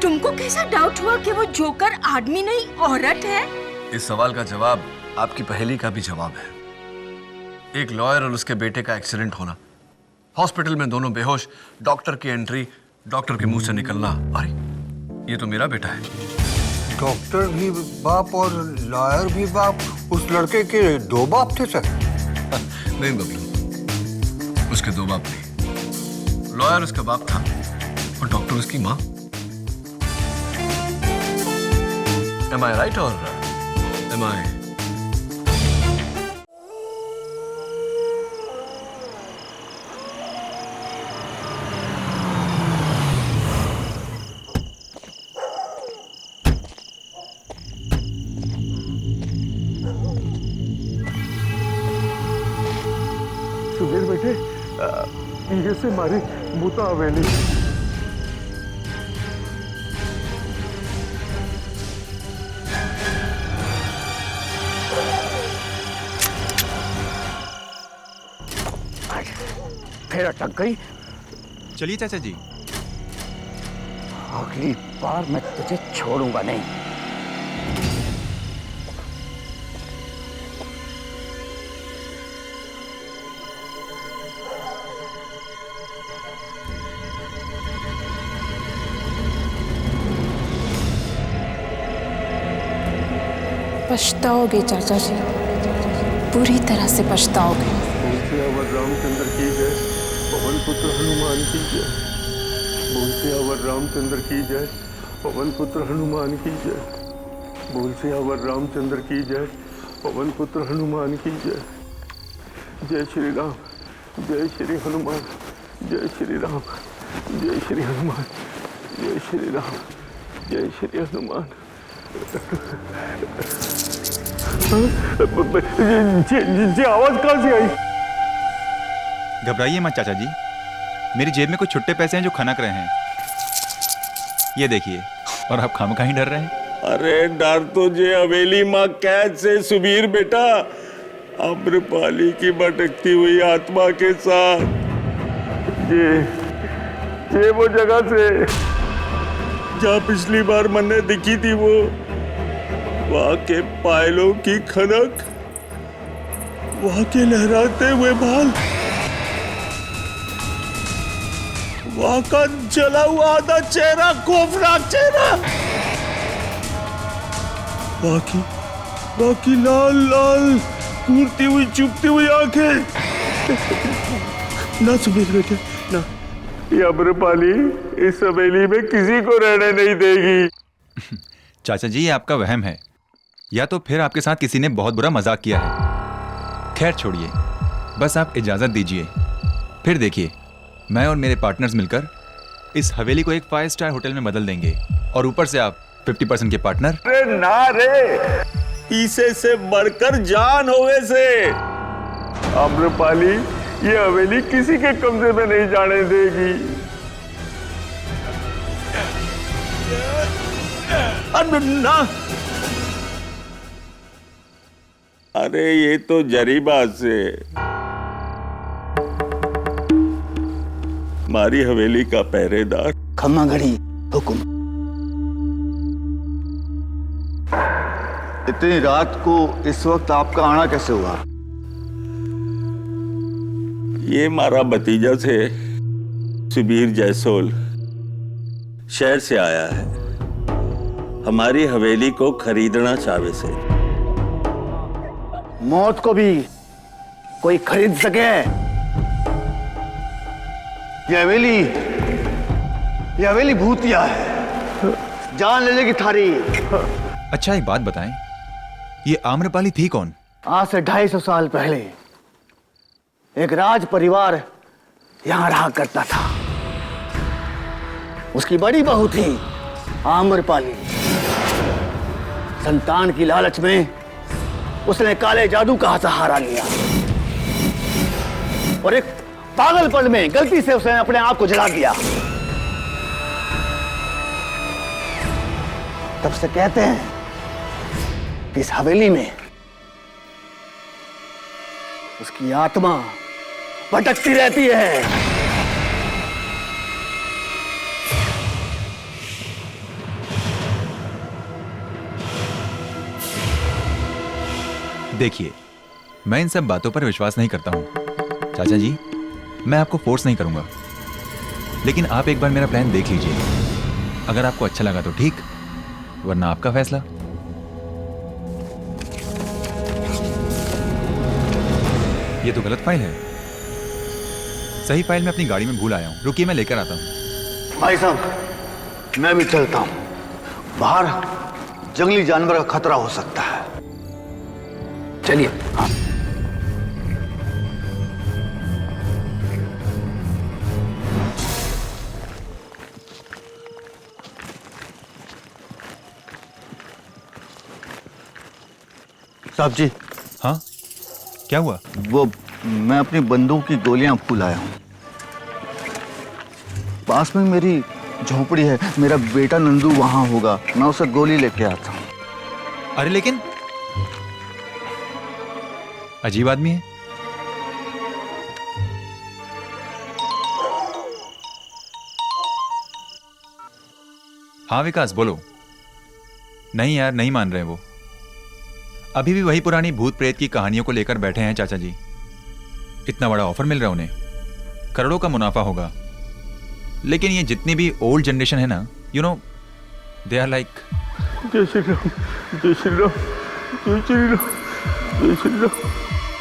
तुमको कैसा डाउट हुआ कि वो जोकर आदमी नहीं औरत है? इस सवाल का जवाब आपकी पहेली का भी जवाब है। एक लॉयर और उसके बेटे का एक्सीडेंट होना, हॉस्पिटल में दोनों बेहोश, डॉक्टर की एंट्री, डॉक्टर के मुंह से निकलना, अरे ये तो मेरा बेटा है। डॉक्टर भी बाप और लॉयर भी बाप, उस लड़के के दो बाप थे सर? नहीं बबलू, उसके दो बाप नहीं। लॉयर उसका बाप था और डॉक्टर उसकी माँ। Am I right or am I? सुबेर बेटे, ये से मारी मुता हवेली। फिर अटक गई। चलिए चाचा जी। अगली बार मैं तुझे छोड़ूंगा नहीं। पछताओगे चाचा जी, पूरी तरह से पछताओगे। अवर रामचंद्र की जय, पवन पुत्र हनुमान की जय। बोल से अवर रामचंद्र की जय, पवन पुत्र हनुमान की जय। बोल से अवर रामचंद्र की जय, पवन पुत्र हनुमान की जय। जय श्री राम, जय श्री हनुमान, जय श्री राम, जय श्री हनुमान, जय श्री राम, जय श्री हनुमान। जी आवाज कहाँ से आई? घबराइए मत चाचा जी, मेरी जेब में कुछ छुट्टे पैसे हैं जो खनक रहे हैं, ये देखिए। और आप खामखा ही डर रहे हैं। अरे डर तो जे हवेली माँ कैद से सुबीर बेटा, अम्रपाली की भटकती हुई आत्मा के साथ। ये वो जगह से जहाँ पिछली बार मैंने दिखी थी, वो वहाँ के पायलों की खनक, वहाँ के लहराते हुए बाल, वहाँ का जला हुआ आधा चेहरा, खौफनाक चेहरा, बाकी लाल लाल कूदती हुई चुभती हुई आंखें। ना सुबीर बेटे ना, ये अम्रपाली इस हवेली में किसी को रहने नहीं देगी। चाचा जी ये आपका वहम है, या तो फिर आपके साथ किसी ने बहुत बुरा मजाक किया है। खैर छोड़िए, बस आप इजाजत दीजिए, फिर देखिए मैं और मेरे पार्टनर्स मिलकर इस हवेली को एक 5 स्टार होटल में बदल देंगे और ऊपर से आप 50% के पार्टनर। अरे ना रे, पीसे से बढ़कर जान होवे से। आम्रपाली ये हवेली किसी के कब्जे में नहीं जाने देगी। ना अरे ये तो जरीबा से हमारी हवेली का पहरेदार। खम्मा घड़ी हुक्म। इतनी रात को इस वक्त आपका आना कैसे हुआ? ये हमारा भतीजा से सुबीर जयसोल शहर से आया है, हमारी हवेली को खरीदना चाहे से। मौत को भी कोई खरीद सके? ये हवेली भूतिया है, जान ले लेगी थारी। अच्छा एक बात बताएं, ये आम्रपाली थी कौन? आज से 250 साल पहले एक राज परिवार यहां रहा करता था। उसकी बड़ी बहू थी आम्रपाली। संतान की लालच में उसने काले जादू का सहारा लिया और एक पागलपन में गलती से उसने अपने आप को जला दिया। तब से कहते हैं कि इस हवेली में उसकी आत्मा भटकती रहती है। देखिए, मैं इन सब बातों पर विश्वास नहीं करता हूं। चाचा जी, मैं आपको फोर्स नहीं करूंगा, लेकिन आप एक बार मेरा प्लान देख लीजिए। अगर आपको अच्छा लगा तो ठीक, वरना आपका फैसला। ये तो गलत फाइल है। सही फाइल मैं अपनी गाड़ी में भूल आया हूं। रुकिए, मैं लेकर आता हूं। भाई साहब, मैं भी चलता हूं। बाहर जंगली जानवर का खतरा हो सकता है। चलिए। हाँ। साहब जी। हाँ, क्या हुआ? वो मैं अपनी बंदूक की गोलियां भूल आया हूं। पास में मेरी झोपड़ी है, मेरा बेटा नंदू वहां होगा, मैं उसे गोली लेके आता हूं। अरे लेकिन अजीब आदमी है। हाँ विकास, बोलो। नहीं यार, नहीं मान रहे वो। अभी भी वही पुरानी भूत प्रेत की कहानियों को लेकर बैठे हैं चाचा जी। इतना बड़ा ऑफर मिल रहा है उन्हें, करोड़ों का मुनाफा होगा। लेकिन ये जितनी भी ओल्ड जनरेशन है ना, you know, they are like. जय श्री राम, जय श्री राम, जय श्री राम, जय श्री राम,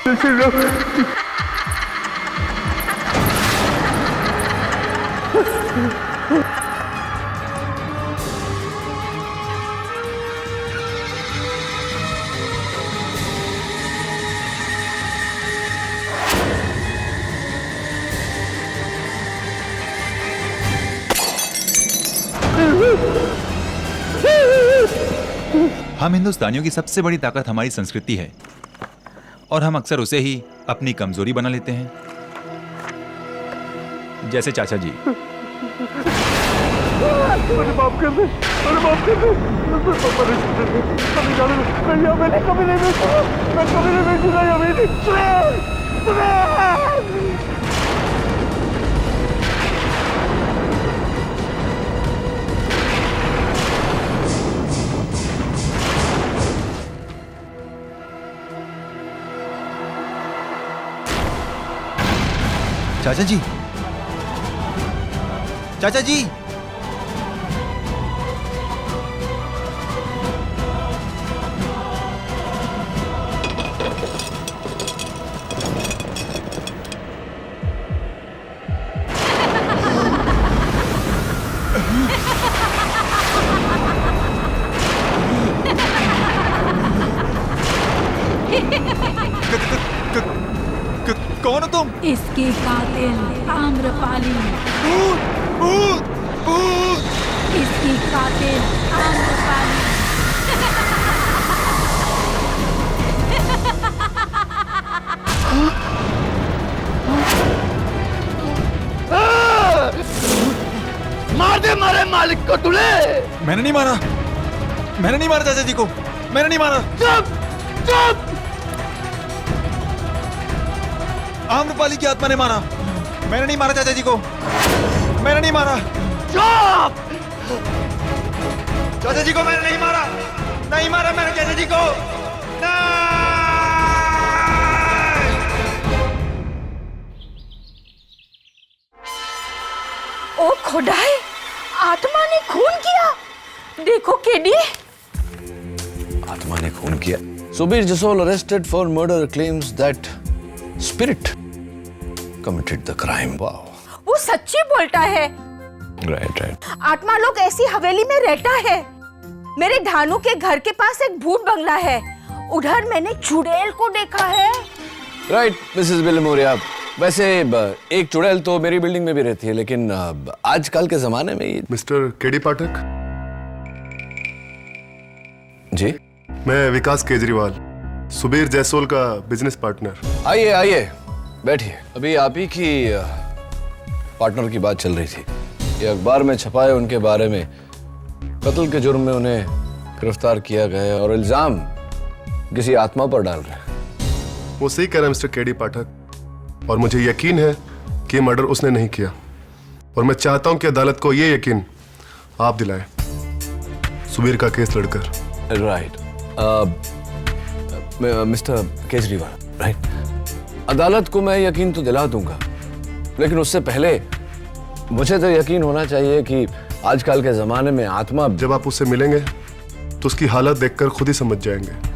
जय श्री राम। हम हिंदुस्तानियों की सबसे बड़ी ताकत हमारी संस्कृति है, और हम अक्सर उसे ही अपनी कमजोरी बना लेते हैं। जैसे चाचा जी। अरे माफ कर दे, अरे माफ कर दे। मैं कभी नहीं बेचूंगा, मैं कभी नहीं बेचूंगा ये हवेली। चाचा जी, चाचा जी। कौन हो तुम? इसकी कातिल आम्रपाली। इसकी कातिल आम्रपाली। को तूने? मैंने नहीं मारा, मैंने नहीं मारा चाचा जी को, मैंने नहीं मारा। चुप चुप। आम्रपाली की आत्मा ने मारा, मैंने नहीं मारा चाचा जी को, मैंने नहीं मारा। चुप। चाचा जी को मैंने नहीं मारा, नहीं मारा मैंने चाचा जी को। ओ खुदाई, आत्मा ने खून किया। देखो केडी, आत्मा ने खून किया। Subir Jasol arrested for murder claims that spirit committed the crime. वाह, वो सच्ची बोलता है। Right right. आत्मा लोग ऐसी हवेली में रहता है। मेरे ढानू के घर के पास एक भूत बंगला है, उधर मैंने चुड़ैल को देखा है। राइट मिसेस बिलमोरिया, वैसे एक चुड़ैल तो मेरी बिल्डिंग में भी रहती है, लेकिन आजकल के जमाने में ये। मिस्टर केडी पाठक जी, मैं विकास केजरीवाल, सुबीर जायसवाल का बिजनेस पार्टनर। आइए आइए बैठिए। अभी आप ही की पार्टनर की बात चल रही थी। ये अखबार में छपा है उनके बारे में, कत्ल के जुर्म में उन्हें गिरफ्तार किया गया है और इल्जाम किसी आत्मा पर डाल रहे हैं। वो सही कह रहा है मिस्टर केडी पाठक, और मुझे यकीन है कि ये मर्डर उसने नहीं किया, और मैं चाहता हूं कि अदालत को ये यकीन आप दिलाएं सुबीर का केस लड़कर। Right mister Kejriwal, right. अदालत को मैं यकीन तो दिला दूंगा, लेकिन उससे पहले मुझे तो यकीन होना चाहिए कि आजकल के जमाने में आत्मा। जब आप उससे मिलेंगे तो उसकी हालत देखकर खुद ही समझ जाएंगे।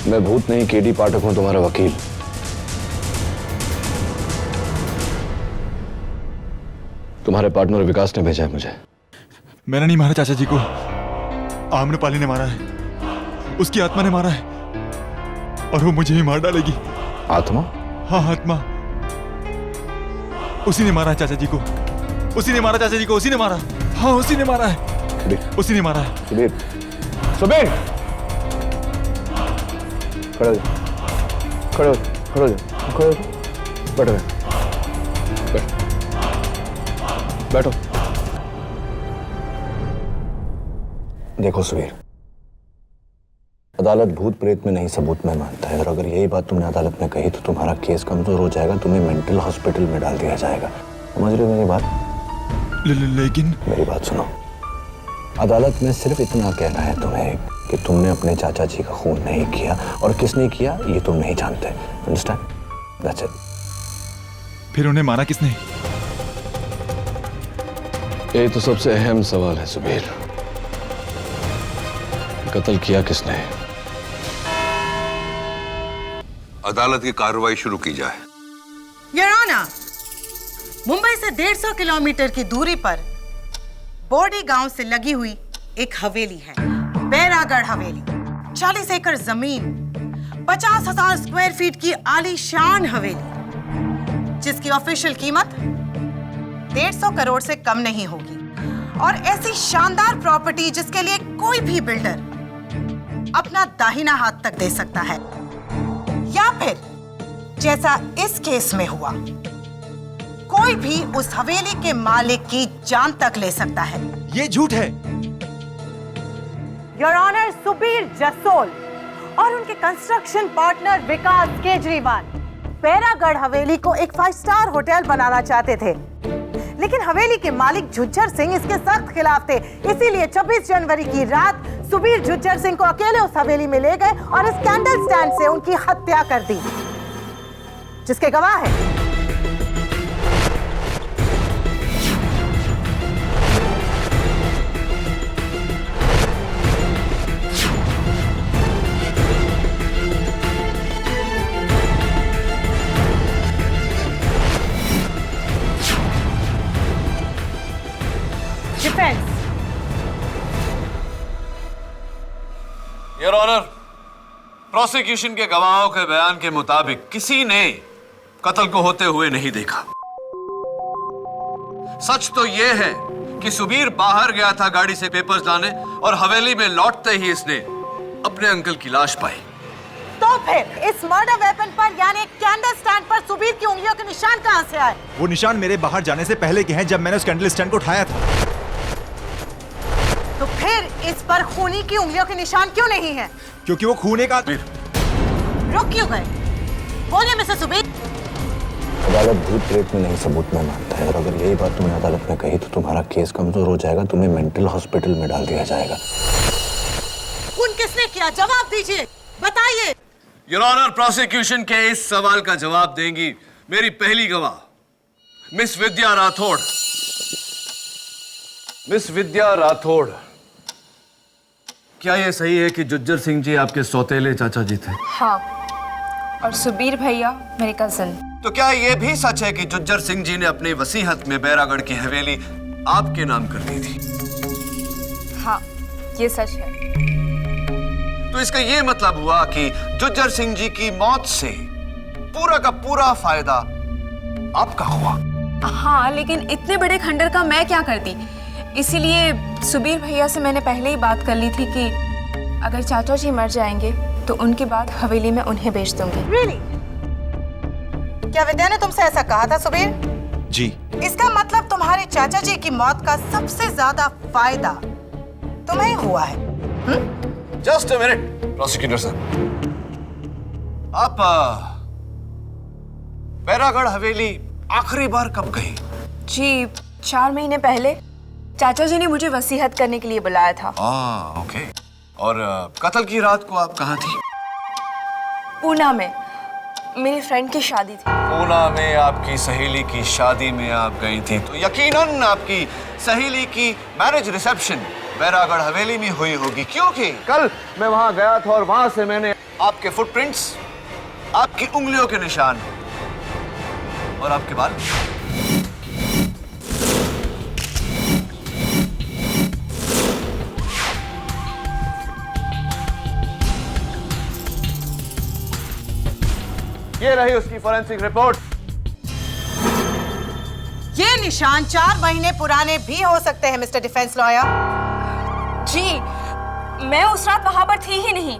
मैं भूत नहीं, केडी पाठक हूं, तुम्हारा वकील। तुम्हारे पार्टनर विकास ने भेजा है मुझे। मैंने नहीं मारा चाचा जी को, आम्रपाली ने मारा है, उसकी आत्मा ने मारा है, और वो मुझे ही मार डालेगी। आत्मा? हाँ आत्मा, उसी ने मारा है चाचा जी को, उसी ने मारा चाचा जी को, उसी ने मारा। हाँ उसी ने मारा है, उसी ने मारा है। सुबीर, सुबीर, खड़े हो जाओ, खड़े हो जाओ, खड़े हो जाओ, खड़े हो जाओ, बैठो बैठो। देखो सुबीर, अदालत भूत प्रेत में नहीं सबूत में मानता है, और अगर यही बात तुमने अदालत में कही तो तुम्हारा केस कमजोर हो जाएगा, तुम्हें मेंटल हॉस्पिटल में डाल दिया जाएगा। समझ रहे हो मेरी बात? लेकिन मेरी बात सुनो, अदालत में सिर्फ इतना कहना है तुम्हें कि तुमने अपने चाचा जी का खून नहीं किया, और किसने किया ये तुम नहीं जानते। अंडरस्टैंड? That's it. फिर उन्हें मारा किसने? ये तो सबसे अहम सवाल है सुबीर, कत्ल किया किसने? अदालत की कार्रवाई शुरू की जाए। योर ऑनर, मुंबई से 150 किलोमीटर की दूरी पर बोडी गांव से लगी हुई एक हवेली है, बैरागढ़ हवेली। 40 एकड़ जमीन, 50,000 स्क्वायर फीट की आलीशान हवेली, जिसकी ऑफिशियल कीमत 150 करोड़ से कम नहीं होगी, और ऐसी शानदार प्रॉपर्टी जिसके लिए कोई भी बिल्डर अपना दाहिना हाथ तक दे सकता है, या फिर जैसा इस केस में हुआ, कोई भी उस हवेली के मालिक की जान तक ले सकता है। ये झूठ है। योर ऑनर, सुबीर जसोल और उनके कंस्ट्रक्शन पार्टनर विकास केजरीवाल बैरागढ़ हवेली को एक 5 स्टार होटल बनाना चाहते थे, लेकिन हवेली के मालिक झुज्जर सिंह इसके सख्त खिलाफ थे। इसीलिए 26 जनवरी की रात सुबीर झुज्जर सिंह को अकेले उस हवेली में ले गए और इस कैंडल स्टैंड से उनकी हत्या कर दी, जिसके गवाह हैं प्रोसिक्यूशन के गवाहों के बयान के मुताबिक किसी ने कत्ल को होते हुए नहीं देखा। सच तो यह है कि सुबीर बाहर गया था गाड़ी से पेपर्स लाने और हवेली में लौटते ही इसने अपने अंकल की लाश पाई। तो फिर इस मर्डर वेपन पर यानी कैंडल स्टैंड पर सुबीर की उंगलियों के निशान कहां से आए? वो निशान मेरे बाहर जाने से पहले के हैं, जब मैंने उस कैंडल स्टैंड को उठाया था। तो फिर इस पर खूनी की उंगलियों के निशान क्यों नहीं है? क्योंकि वो खून एक रुक क्यों गए? बोलिए मिस्टर सुबीर। अदालत भूत प्रेत में नहीं, सबूत में मानता है, और अगर यही बात तुमने अदालत में कही तो तुम्हारा केस कमजोर हो जाएगा, तुम्हें मेंटल हॉस्पिटल में डाल दिया जाएगा। खून किसने किया? जवाब दीजिए, बताइए। योर ऑनर, प्रोसिक्यूशन के इस सवाल का जवाब देंगी मेरी पहली गवाह मिस विद्या राठौड़। मिस विद्या राठौड़, क्या यह सही है कि जुज्जर सिंह जी आपके सौतेले चाचा जी थे? हाँ, और सुबीर भैया मेरे कजिन। तो क्या यह भी सच है कि जुज्जर सिंह जी ने अपनी वसीयत में बैरागढ़ की हवेली आपके नाम कर दी थी? हाँ, ये सच है। तो इसका यह मतलब हुआ कि जुज्जर सिंह जी की मौत से पूरा का पूरा फायदा आपका हुआ? हाँ, लेकिन इतने बड़े खंडर का मैं क्या करती, इसीलिए सुबीर भैया से मैंने पहले ही बात कर ली थी कि अगर चाचा जी मर जाएंगे तो उनके बाद हवेली में उन्हें बेच दूंगी। Really? क्या विद्या ने तुमसे ऐसा कहा था सुबीर? जी। इसका मतलब तुम्हारे चाचा जी की मौत का सबसे ज्यादा फायदा तुम्हें हुआ है। Just a minute prosecutor sir, आप बैरागढ़ हवेली आखिरी बार कब गई? जी, 4 महीने पहले चाचा जी ने मुझे वसीयत करने के लिए बुलाया था। ओके। और कत्ल की रात को आप कहाँ थी? पूना में, मेरी फ्रेंड की शादी थी। पूना में आपकी सहेली की शादी में आप गई थी, तो यकीनन आपकी सहेली की मैरिज रिसेप्शन बैरागढ़ हवेली में हुई होगी, क्योंकि कल मैं वहां गया था और वहां से मैंने आपके फुटप्रिंट्स, आपकी उंगलियों के निशान और आपके बाल। ये रही उसकी फोरेंसिक रिपोर्ट। ये निशान 4 महीने पुराने भी हो सकते हैं मिस्टर डिफेंस लॉयर। जी, मैं उस रात वहां पर थी ही नहीं।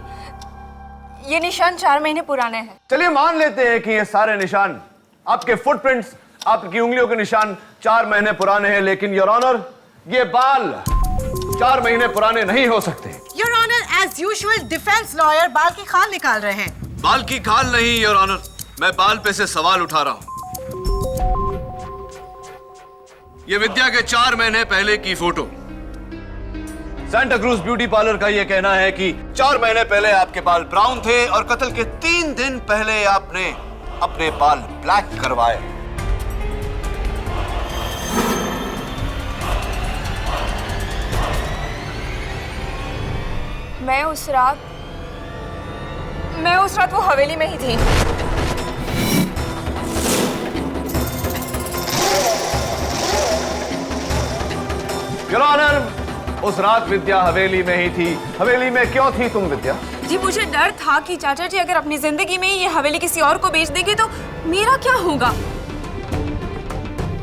ये निशान 4 महीने पुराने हैं। चलिए मान लेते हैं कि ये सारे निशान, आपके फुटप्रिंट्स, आपकी उंगलियों के निशान 4 महीने पुराने हैं, लेकिन योर ऑनर, ये बाल 4 महीने पुराने नहीं हो सकते। Your honour, as usual defence lawyer बाल की खाल निकाल रहे हैं। बाल की खाल नहीं योर ऑनर, मैं बाल पे से सवाल उठा रहा हूं। ये विद्या के 4 महीने पहले की photo. Santa cruise beauty parlour का यह कहना है कि 4 महीने पहले आपके बाल ब्राउन थे और कत्ल के 3 दिन पहले आपने अपने बाल ब्लैक करवाए। मैं उस रात वो हवेली में ही थी। योर ऑनर, उस रात विद्या हवेली में ही थी। हवेली में क्यों थी तुम विद्या? जी, मुझे डर था कि चाचा जी अगर अपनी जिंदगी में ये हवेली किसी और को बेच देंगे तो मेरा क्या होगा,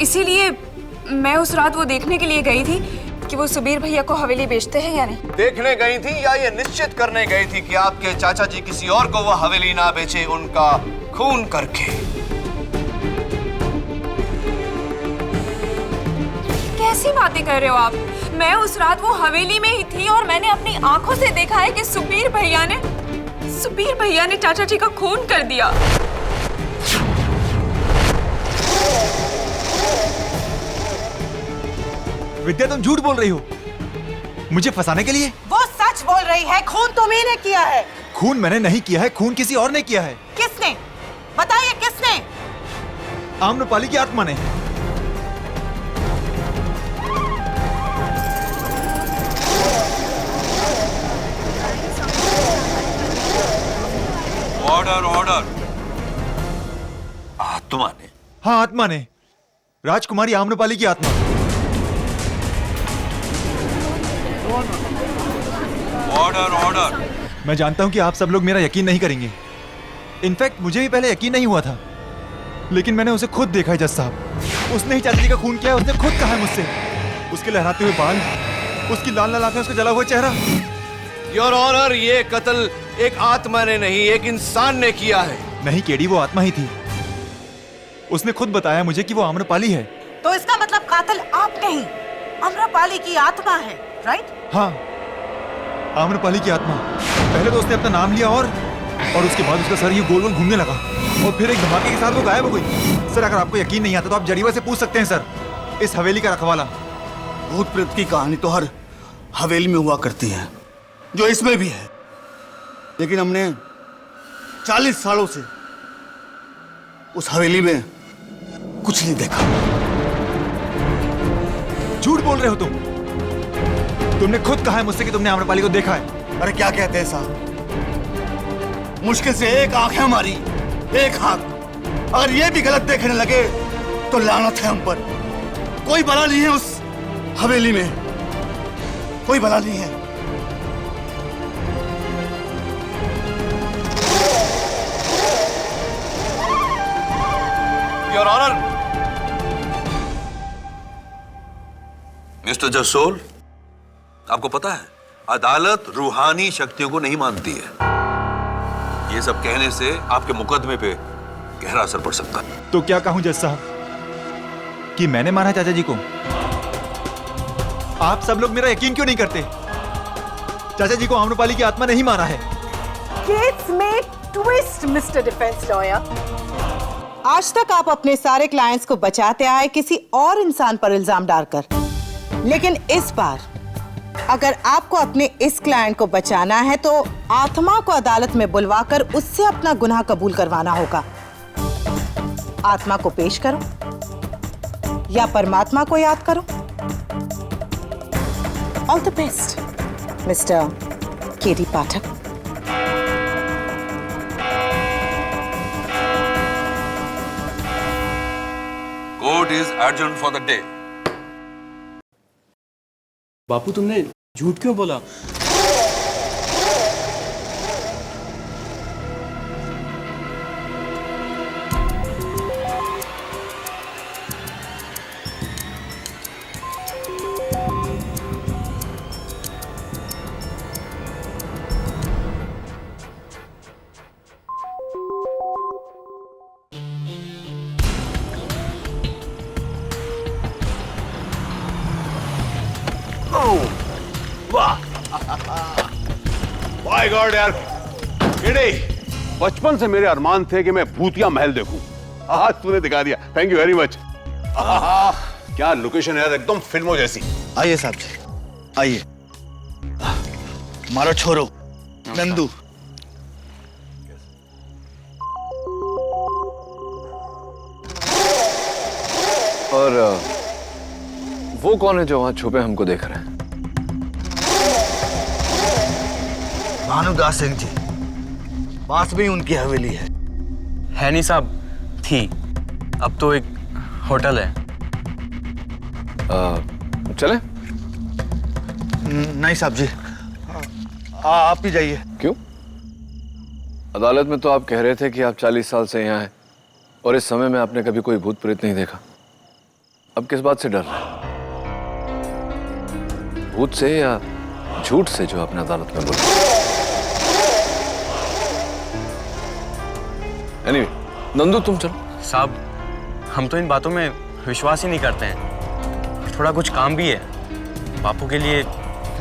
इसीलिए मैं उस रात वो देखने के लिए गई थी कि वो सुबीर भैया को हवेली बेचते हैं या नहीं। देखने गई थी या ये निश्चित करने गई थी कि आपके चाचा जी किसी और को वो हवेली ना बेचे, उनका खून करके? कैसी बातें कर रहे हो आप? मैं उस रात वो हवेली में ही थी और मैंने अपनी आंखों से देखा है कि सुबीर भैया ने चाचा जी का खून कर दिया। विद्या, तुम झूठ बोल रही हो मुझे फंसाने के लिए। वो सच बोल रही है, खून तुम्ही ने किया है। खून मैंने नहीं किया है, खून किसी और ने किया है। किसने? बताइए किसने? आम्रपाली की आत्मा ने। Order order. आत्मा ने? हाँ, आत्मा ने, राजकुमारी आम्रपाली की आत्मा। Order order. मैं जानता हूं कि आप सब लोग मेरा यकीन नहीं करेंगे। इनफैक्ट मुझे भी पहले यकीन नहीं हुआ था, लेकिन मैंने उसे खुद देखा है जज साहब। उसने ही चाचा जी का खून किया है, उसने खुद कहा है मुझसे। उसके लहराते हुए बाल, उसकी लाल लाल आंखें, उसका जला हुआ चेहरा। योर ऑनर, ये कत्ल एक आत्मा ने नहीं, एक इंसान ने किया है। नहीं केडी, वो आत्मा ही थी। उसने खुद बताया मुझे कि वो आम्रपाली है। तो इसका मतलब कातिल आप नहीं, आम्रपाली की आत्मा है, राइट? हाँ, आम्रपाली की आत्मा। पहले तो उसने अपना नाम लिया और उसके बाद उसका सर ये गोल गोल घूमने लगा और फिर एक धमाके के साथ वो गायब हो गई। सर, अगर आपको यकीन नहीं आता तो आप जरीवा से पूछ सकते हैं सर, इस हवेली का रखवाला। भूत प्रेत की कहानी तो हर हवेली में हुआ करती है, जो इसमें भी है, लेकिन हमने 40 सालों से उस हवेली में कुछ नहीं देखा। झूठ बोल रहे हो तुम। तुमने खुद कहा है मुझसे कि तुमने आम्रपाली को देखा है। अरे क्या कहते हैं साहब, मुश्किल से एक आंख है हमारी, एक आंख। अगर ये भी गलत देखने लगे तो लानत है हम पर। कोई भला नहीं है उस हवेली में, कोई भला नहीं है। Your honour. मिस्टर जसोल, आपको पता है अदालत रूहानी शक्तियों को नहीं मानती है। ये सब कहने से आपके मुकदमे पे गहरा असर पड़ सकता है। तो क्या कहूं जज साहब कि मैंने मारा चाचा जी को? आप सब लोग मेरा यकीन क्यों नहीं करते? चाचा जी को आम्रपाली की आत्मा नहीं मारा है। केस में ट्विस्ट मिस्टर डिफेंस लॉयर। आज तक आप अपने सारे क्लाइंट्स को बचाते आए किसी और इंसान पर इल्जाम डालकर, लेकिन इस बार अगर आपको अपने इस क्लाइंट को बचाना है तो आत्मा को अदालत में बुलवाकर उससे अपना गुनाह कबूल करवाना होगा। आत्मा को पेश करो या परमात्मा को याद करो। All the best mister KD Pathak. Court is adjourned for the day. बापू, तुमने झूठ क्यों बोला? माय गॉड यार, बचपन से मेरे अरमान थे कि मैं भूतिया महल देखूं। आज तूने दिखा दिया, थैंक यू वेरी मच। क्या लोकेशन है यार, एकदम फिल्मों जैसी। आइए साहब जी, आइए। मारो छोरो नंदू। और वो कौन है जो वहां छुपे हमको देख रहे हैं? भानुदास सिंह जी, पास में ही उनकी हवेली है। नहीं साहब, थी, अब तो एक होटल है। चले? नहीं साहब जी, आप ही जाइए। क्यों? अदालत में तो आप कह रहे थे कि आप 40 साल से यहाँ हैं और इस समय में आपने कभी कोई भूत प्रेत नहीं देखा। अब किस बात से डर रहे हैं? भूत से या झूठ से जो आपने अदालत में बोला? Anyway, नंदू तुम चलो। साहब, हम तो इन बातों में विश्वास ही नहीं करते हैं। थोड़ा कुछ काम भी है, बापू के लिए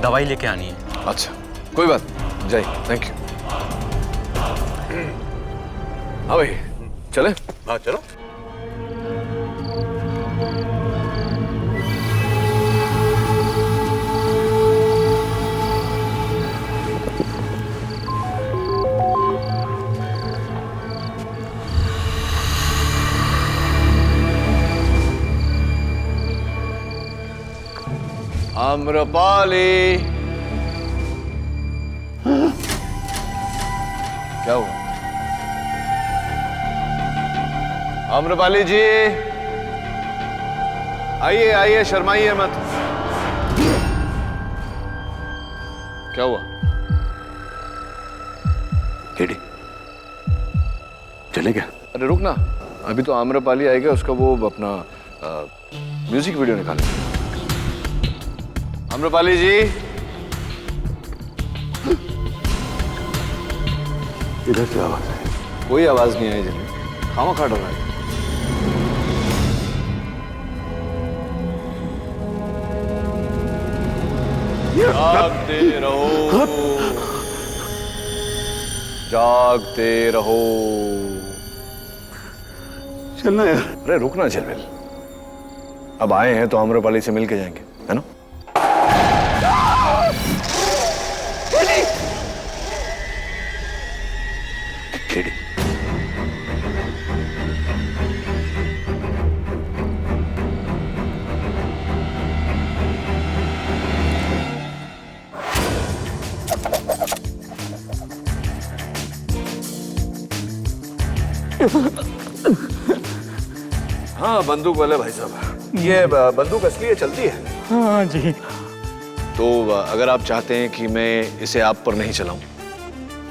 दवाई लेके आनी है। अच्छा, कोई बात, जय, थैंक यू। हाँ भाई, चले? हाँ चलो। आम्रपाली, क्या हुआ? आम्रपाली जी, आइए आइए, शर्माइए मत। क्या हुआ? चले क्या? अरे रुक ना, अभी तो आम्रपाली आएगा, उसका वो अपना म्यूजिक वीडियो निकाले। आम्रपाली जी, इधर से आवाज है। कोई आवाज नहीं आई जिन्हें, खामा खा डरा है। जागते रहो, जागते रहो। चलना यार। अरे रुकना झलमिल, अब आए हैं तो आम्रपाली से मिल के जाएंगे, है ना? हाँ बंदूक वाले भाई साहब, ये बंदूक असली है, चलती है? हाँ जी। तो अगर आप चाहते हैं कि मैं इसे आप पर नहीं चलाऊं,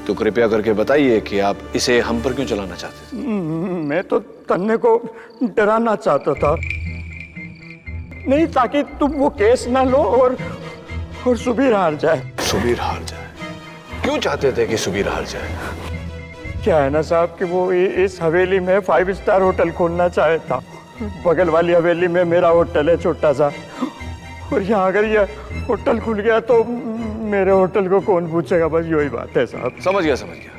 तो कृपया करके बताइए कि आप इसे हम पर क्यों चलाना चाहते थे? मैं तो तन्ने को डराना चाहता था, नहीं ताकि तुम वो केस ना लो और सुबीर हार जाए। सुबीर हार जाए? क्यों चाहते थे कि सुबीर हार जाए? क्या है ना साहब कि वो इस हवेली में 5 स्टार होटल खोलना चाहता। बगल वाली हवेली में मेरा होटल है छोटा सा, और यहाँ अगर ये होटल खुल गया तो मेरे होटल को कौन पूछेगा, बस यही बात है साहब। समझ गया, समझ गया।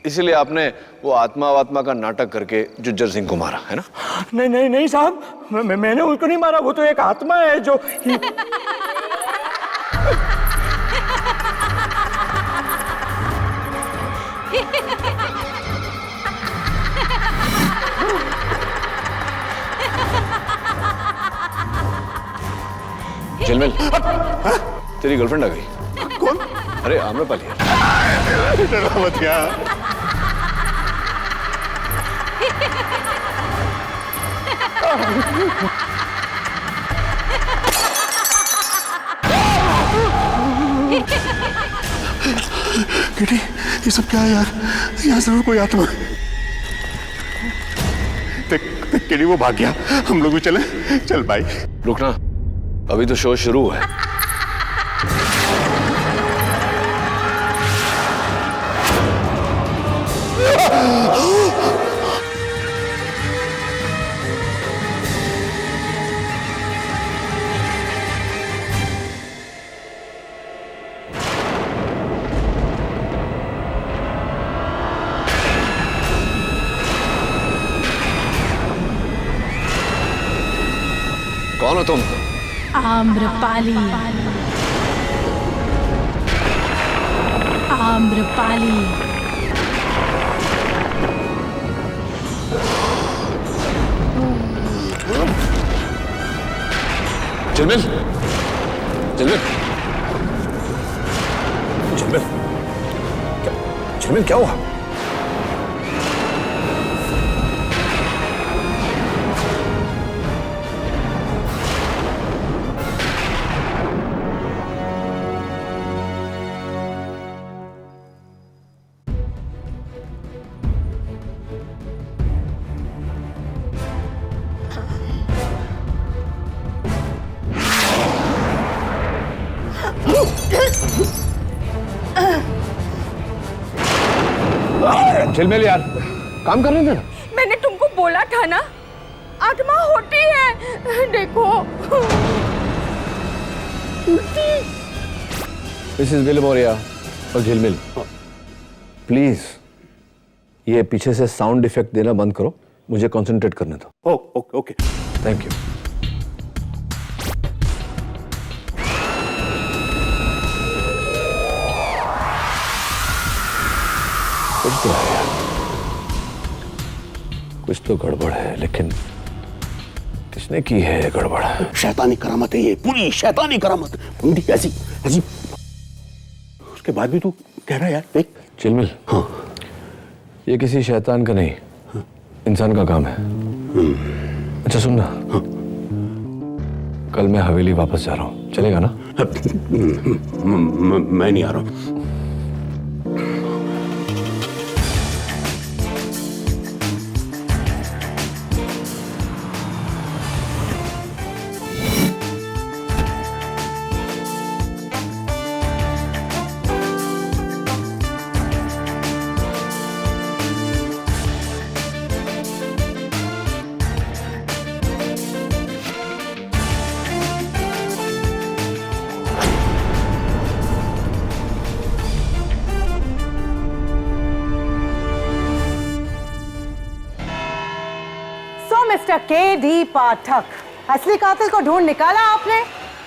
इसीलिए आपने वो आत्मा का नाटक करके जुज्जर सिंह को मारा, है ना? नहीं नहीं नहीं साहब, मैंने उसको नहीं मारा, वो तो एक आत्मा है जो झिलमिल, तेरी गर्लफ्रेंड आ गई। कौन? अरे आम्रपाली। मत क्या? किटी, ये सब क्या है यार? यहाँ जरूर कोई आत्मा। किटी वो भाग गया, हम लोग भी चले। चल भाई। रुकना, अभी तो शो शुरू है। कौन हो तुम? आम्रपाली। आम्रपाली। झिलमिल, झिलमिल, झिलमिल, झिलमिल क्या हुआ? झिलमिल यार, काम कर रहे थे ना? मैंने तुमको बोला था ना, आत्मा होती है, देखो। मिसेस विलमोरिया और झिलमिल, प्लीज ये पीछे से साउंड इफेक्ट देना बंद करो, मुझे कंसंट्रेट करने दो। Okay okay, thank you. कुछ तो है यार, कुछ तो गड़बड़ है, लेकिन किसने की है गड़बड़? शैतानी करामत है ये, पूरी शैतानी करामत। ऐसी ऐसी, उसके बाद भी तू कह रहा है यार। देख झिलमिल, हाँ, ये किसी शैतान का नहीं, इंसान का काम है। अच्छा सुनना, हाँ, कल मैं हवेली वापस जा रहा हूँ, चलेगा ना? मैं नहीं आ रहा हूँ। Mister KD. पाठक, असली कातिल को ढूंढ निकाला आपने?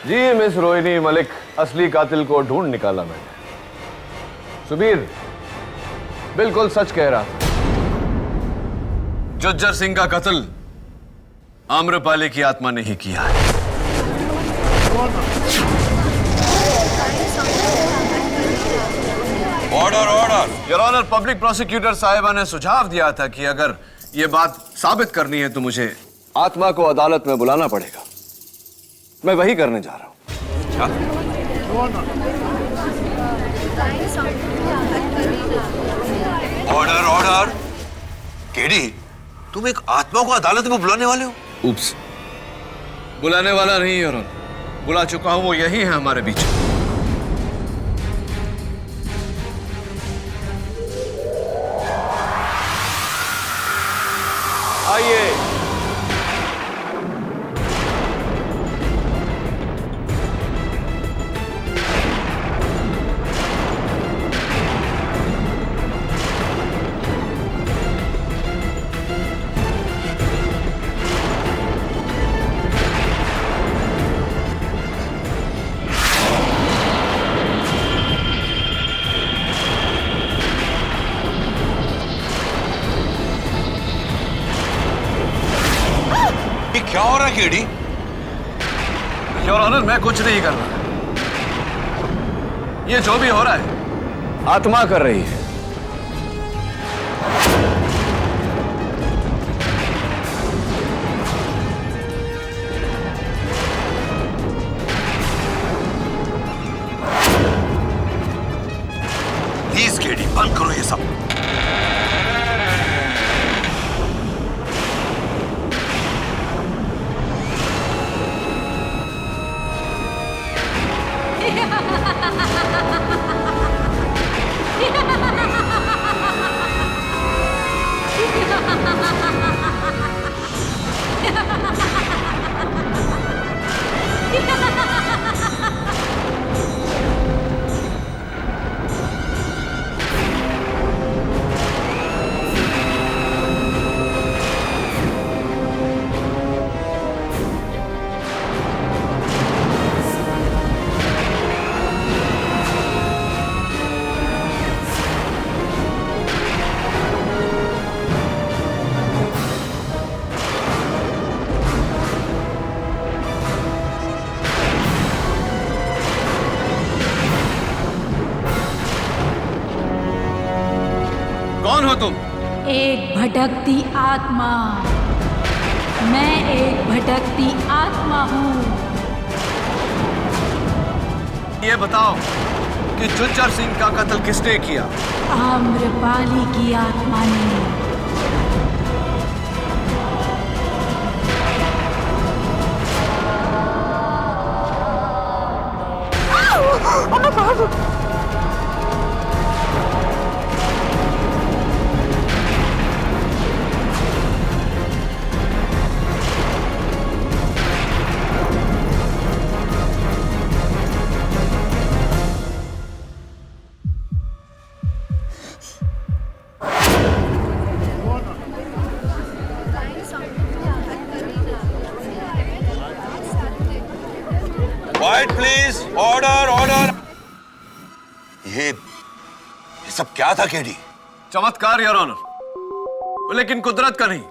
जी मिस रोहिणी मलिक, असली कातिल को ढूंढ निकाला मैंने। सुबीर बिल्कुल सच कह रहा था। जुज्जर सिंह का कत्ल आम्रपाली की आत्मा ने ही किया है। Order order. Your honour, public prosecutor साहिबा ने सुझाव दिया था कि अगर यह बात साबित करनी है तो मुझे आत्मा को अदालत में बुलाना पड़ेगा। मैं वही करने जा रहा हूं। Order order. केडी, तुम एक आत्मा को अदालत में बुलाने वाले हो? उप्स, बुलाने वाला नहीं योर ऑनर, बुला चुका हूं। वो यही है हमारे बीच। आइए। क्या हो रहा है केडी? योर ऑनर, मैं कुछ नहीं कर रहा। ये जो भी हो रहा है आत्मा कर रही है। प्लीज केडी, बंद करो ये सब। कौन हो तुम? एक भटकती आत्मा। मैं एक भटकती आत्मा हूँ। ये बताओ कि जुज्जर सिंह का कत्ल किसने किया? आम्रपाली की आत्मा ने। Quite please. Order order. ये सब क्या था केडी? चमत्कार योर ऑनर, लेकिन कुदरत का नहीं,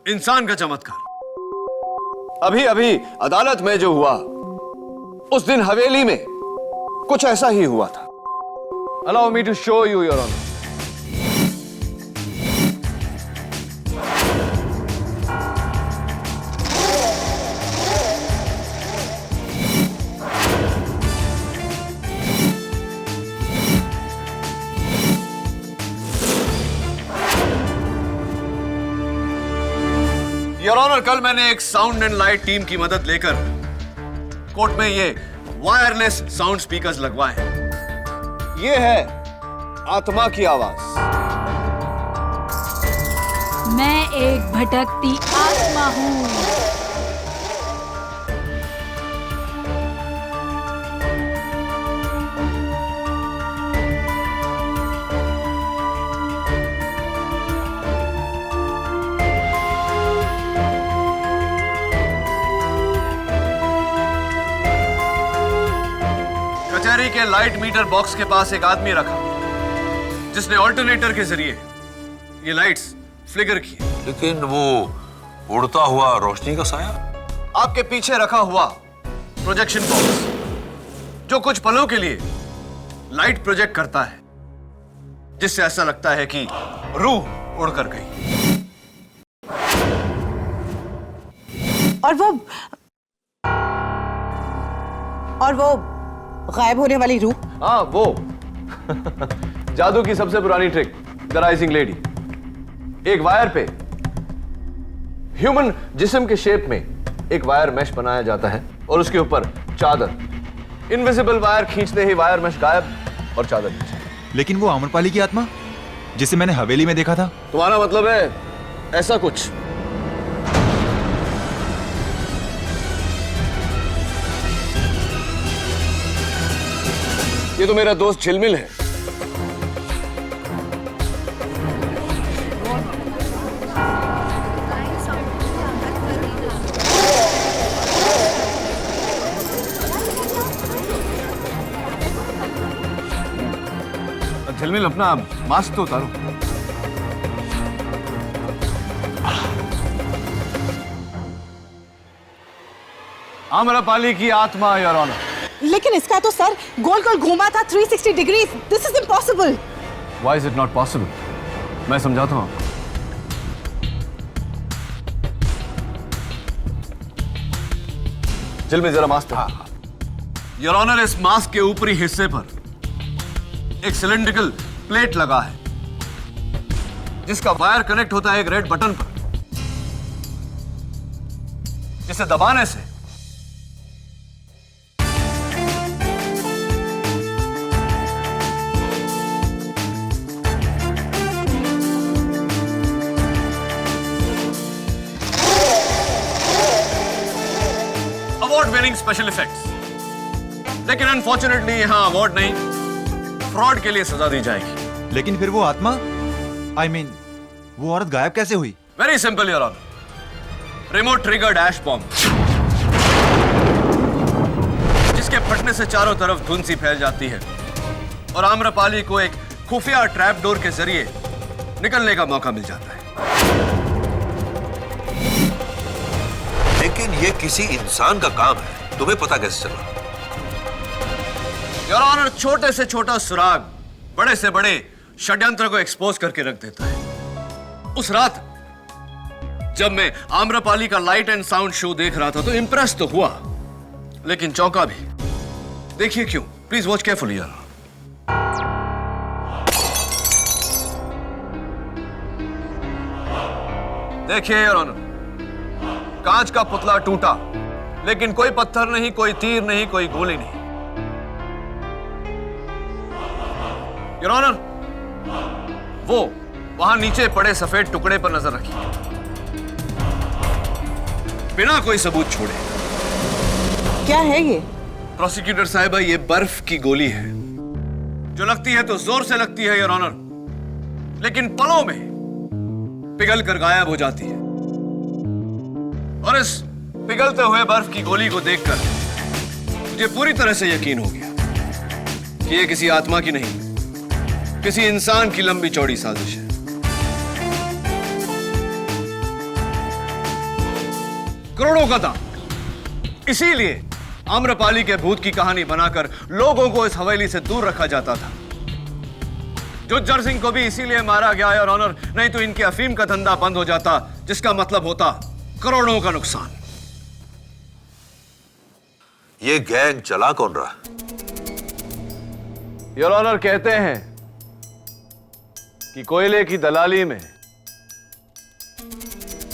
इंसान का चमत्कार। अभी अभी अदालत में जो हुआ, उस दिन हवेली में कुछ ऐसा ही हुआ था। Allow me to show you your honour. Your honour, कल मैंने एक साउंड एंड लाइट टीम की मदद लेकर कोर्ट में ये वायरलेस साउंड स्पीकर्स लगवाए हैं। ये है आत्मा की आवाज। मैं एक भटकती आत्मा हूँ। के लाइट मीटर बॉक्स के पास एक आदमी रखा जिसने ऑल्टरनेटर के जरिए ये लाइट्स फ्लिकर की। लेकिन वो उड़ता हुआ रोशनी का साया आपके पीछे रखा हुआ प्रोजेक्शन बॉक्स जो कुछ पलों के लिए लाइट प्रोजेक्ट करता है जिससे ऐसा लगता है कि रूह उड़कर गई। और वो गायब होने वाली रूह? हाँ वो जादू की सबसे पुरानी ट्रिक, द राइजिंग लेडी। एक वायर पे ह्यूमन जिस्म के शेप में एक वायर मैश बनाया जाता है और उसके ऊपर चादर। इनविजिबल वायर खींचते ही वायर मैश गायब और चादर नीचे। लेकिन वो आम्रपाली की आत्मा जिसे मैंने हवेली में देखा था। तुम्हारा मतलब है ऐसा कुछ? ये तो मेरा दोस्त झिलमिल है। झिलमिल अपना मास्क तो उतारो। आम्रपाली की आत्मा योर ऑनर। लेकिन इसका तो सर गोल गोल घूमा था 360 degree. This is impossible. Why is it not possible? मैं समझाता हूं। झिलमिल जरा मास्क पहन। योर ऑनर, इस मास्क के ऊपरी हिस्से पर एक सिलेंड्रिकल प्लेट लगा है जिसका वायर कनेक्ट होता है एक रेड बटन पर, जिसे दबाने से अवार्ड विनिंग स्पेशल इफेक्ट्स। लेकिन अनफॉर्चुनेटली यहां अवार्ड नहीं, फ्रॉड के लिए सजा दी जाएगी। लेकिन फिर वो आत्मा, I mean, वो औरत गायब कैसे हुई? Very simple your honour. Remote trigger dash bomb जिसके फटने से चारों तरफ धुंध सी फैल जाती है और आम्रपाली को एक खुफिया ट्रैप डोर के जरिए निकलने का मौका मिल जाता है। लेकिन ये किसी इंसान का काम है, तुम्हें पता कैसे चला? योर ऑनर, छोटे से छोटा सुराग बड़े से बड़े षड्यंत्र को एक्सपोज करके रख देता है। उस रात जब मैं आम्रपाली का लाइट एंड साउंड शो देख रहा था तो इंप्रेस तो हुआ लेकिन चौंका भी। देखिए क्यों, प्लीज वॉच केयरफुली यार। देखिए योर ऑनर, कांच का पुतला टूटा लेकिन कोई पत्थर नहीं, कोई तीर नहीं, कोई गोली नहीं। योर ऑनर, वो वहां नीचे पड़े सफेद टुकड़े पर नजर रखिए बिना कोई सबूत छोड़े। क्या है ये? प्रोसिक्यूटर साहिबा, ये बर्फ की गोली है जो लगती है तो जोर से लगती है योर ऑनर, लेकिन पलों में पिघल कर गायब हो जाती है। और इस पिघलते हुए बर्फ की गोली को देखकर मुझे पूरी तरह से यकीन हो गया कि ये किसी आत्मा की नहीं, किसी इंसान की लंबी चौड़ी साजिश है। करोड़ों का दाम। इसीलिए आम्रपाली के भूत की कहानी बनाकर लोगों को इस हवेली से दूर रखा जाता था। जुज्जर सिंह को भी इसीलिए मारा गया है और ऑनर, नहीं तो इनके अफीम का धंधा बंद हो जाता, जिसका मतलब होता करोड़ों का नुकसान। ये गैंग चला कौन रहा? योर ऑनर, कहते हैं कि कोयले की दलाली में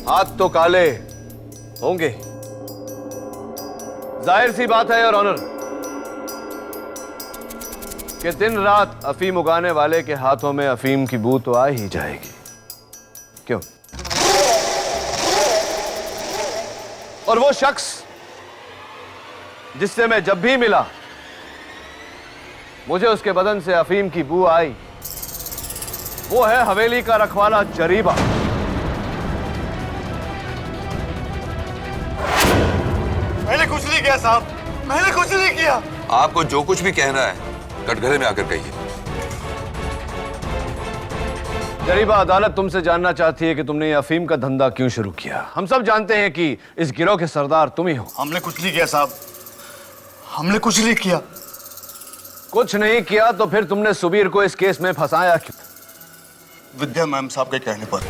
हाथ तो काले होंगे। जाहिर सी बात है योर ऑनर कि दिन रात अफीम उगाने वाले के हाथों में अफीम की बू तो आ ही जाएगी। क्यों? और वो शख्स जिससे मैं जब भी मिला मुझे उसके बदन से अफीम की बू आई, वो है हवेली का रखवाला जरीबा। मैंने कुछ नहीं किया साहब, मैंने कुछ नहीं किया। आपको जो कुछ भी कहना है कटघरे में आकर कहिए। जरीबा, अदालत तुमसे जानना चाहती है कि तुमने ये अफीम का धंधा क्यों शुरू किया। हम सब जानते हैं कि इस गिरोह के सरदार तुम ही हो। हमने कुछ नहीं किया साहब, हमने कुछ नहीं किया। कुछ नहीं किया तो फिर तुमने सुबीर को इस केस में फंसाया क्यों? विद्या मैम साहब के कहने पर।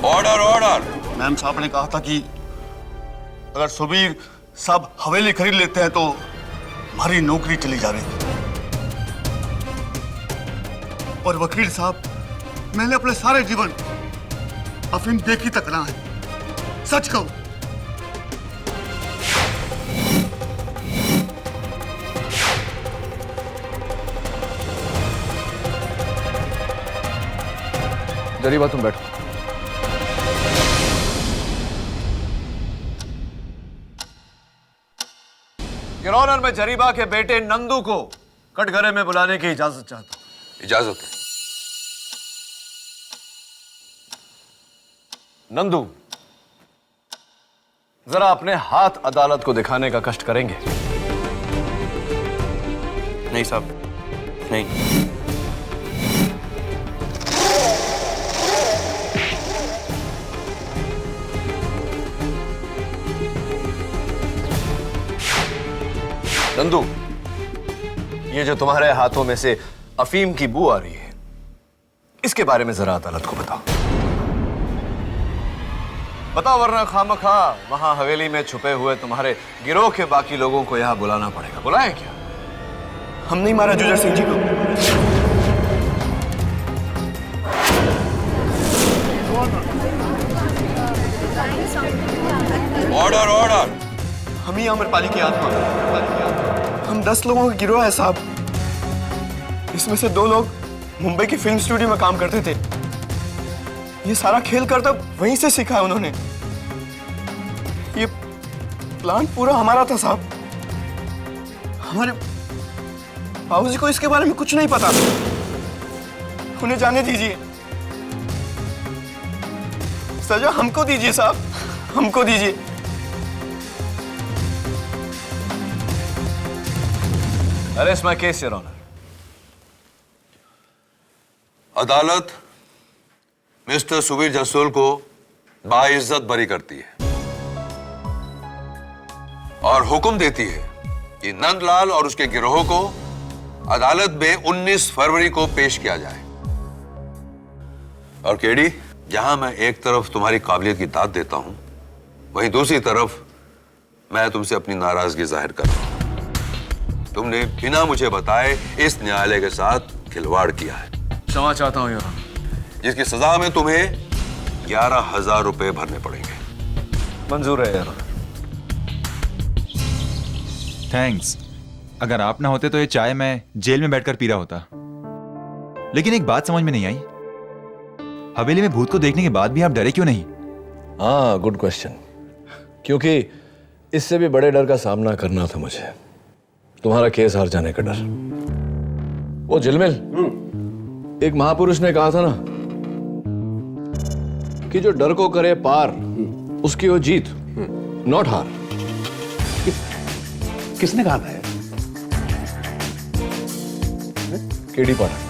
Order order. मैम साहब ने कहा था कि अगर सुबीर साहब हवेली खरीद लेते हैं तो हमारी नौकरी चली जाएगी। और वकील साहब, मैंने अपने सारे जीवन अफीम देखी तक ना है, सच कहूं। जरीबा तुम बैठो। योर ऑनर, मैं जरीबा के बेटे नंदू को कटघरे में बुलाने की इजाजत चाहता हूं। इजाजत है। नंदू, जरा अपने हाथ अदालत को दिखाने का कष्ट करेंगे? नहीं साहब, नहीं। नंदू, ये जो तुम्हारे हाथों में से अफीम की बू आ रही है, इसके बारे में जरा अदालत को बताओ। बताओ, वरना खामखा वहां हवेली में छुपे हुए तुम्हारे गिरोह के बाकी लोगों को यहां बुलाना पड़ेगा। बुलाए क्या? हम नहीं मारा जुजर सिंह जी को। Order order. हम ही अमरपाली की आत्मा। हम 10 लोगों का गिरोह है साहब। इसमें से 2 लोग मुंबई की फिल्म स्टूडियो में काम करते थे। ये सारा खेल करता वहीं से सीखा है उन्होंने। ये प्लान पूरा हमारा था साहब। हमारे बाबूजी को इसके बारे में कुछ नहीं पता। उन्हें जाने दीजिए। सजा हमको दीजिए साहब, हमको दीजिए। Arrest my case, your honour. अदालत मिस्टर सुबीर जसोल को बाइज्जत बरी करती है और हुक्म देती है कि नंदलाल और उसके गिरोह को अदालत में 19 फरवरी को पेश किया जाए। और केडी, जहां मैं एक तरफ तुम्हारी काबिलियत की दाद देता हूं, वहीं दूसरी तरफ मैं तुमसे अपनी नाराजगी जाहिर कर रहा हूं। तुमने बिना मुझे बताए इस न्यायालय के साथ खिलवाड़ किया है। क्षमा चाहता हूं योर ऑनर। जिसकी सजा में तुम्हें 11,000 रुपए भरने पड़ेंगे। मंजूर है योर ऑनर। थैंक्स। अगर आप ना होते तो ये चाय मैं जेल में बैठकर पी रहा होता। लेकिन एक बात समझ में नहीं आई, हवेली में भूत को देखने के बाद भी आप डरे क्यों नहीं? हाँ, गुड क्वेश्चन। क्योंकि इससे भी बड़े डर का सामना करना था मुझे। तुम्हारा केस हार जाने का डर। वो जिलमिल, एक महापुरुष ने कहा था ना कि जो डर को करे पार उसकी हो जीत, नॉट हार। किसने कहा था? केडी पाठक।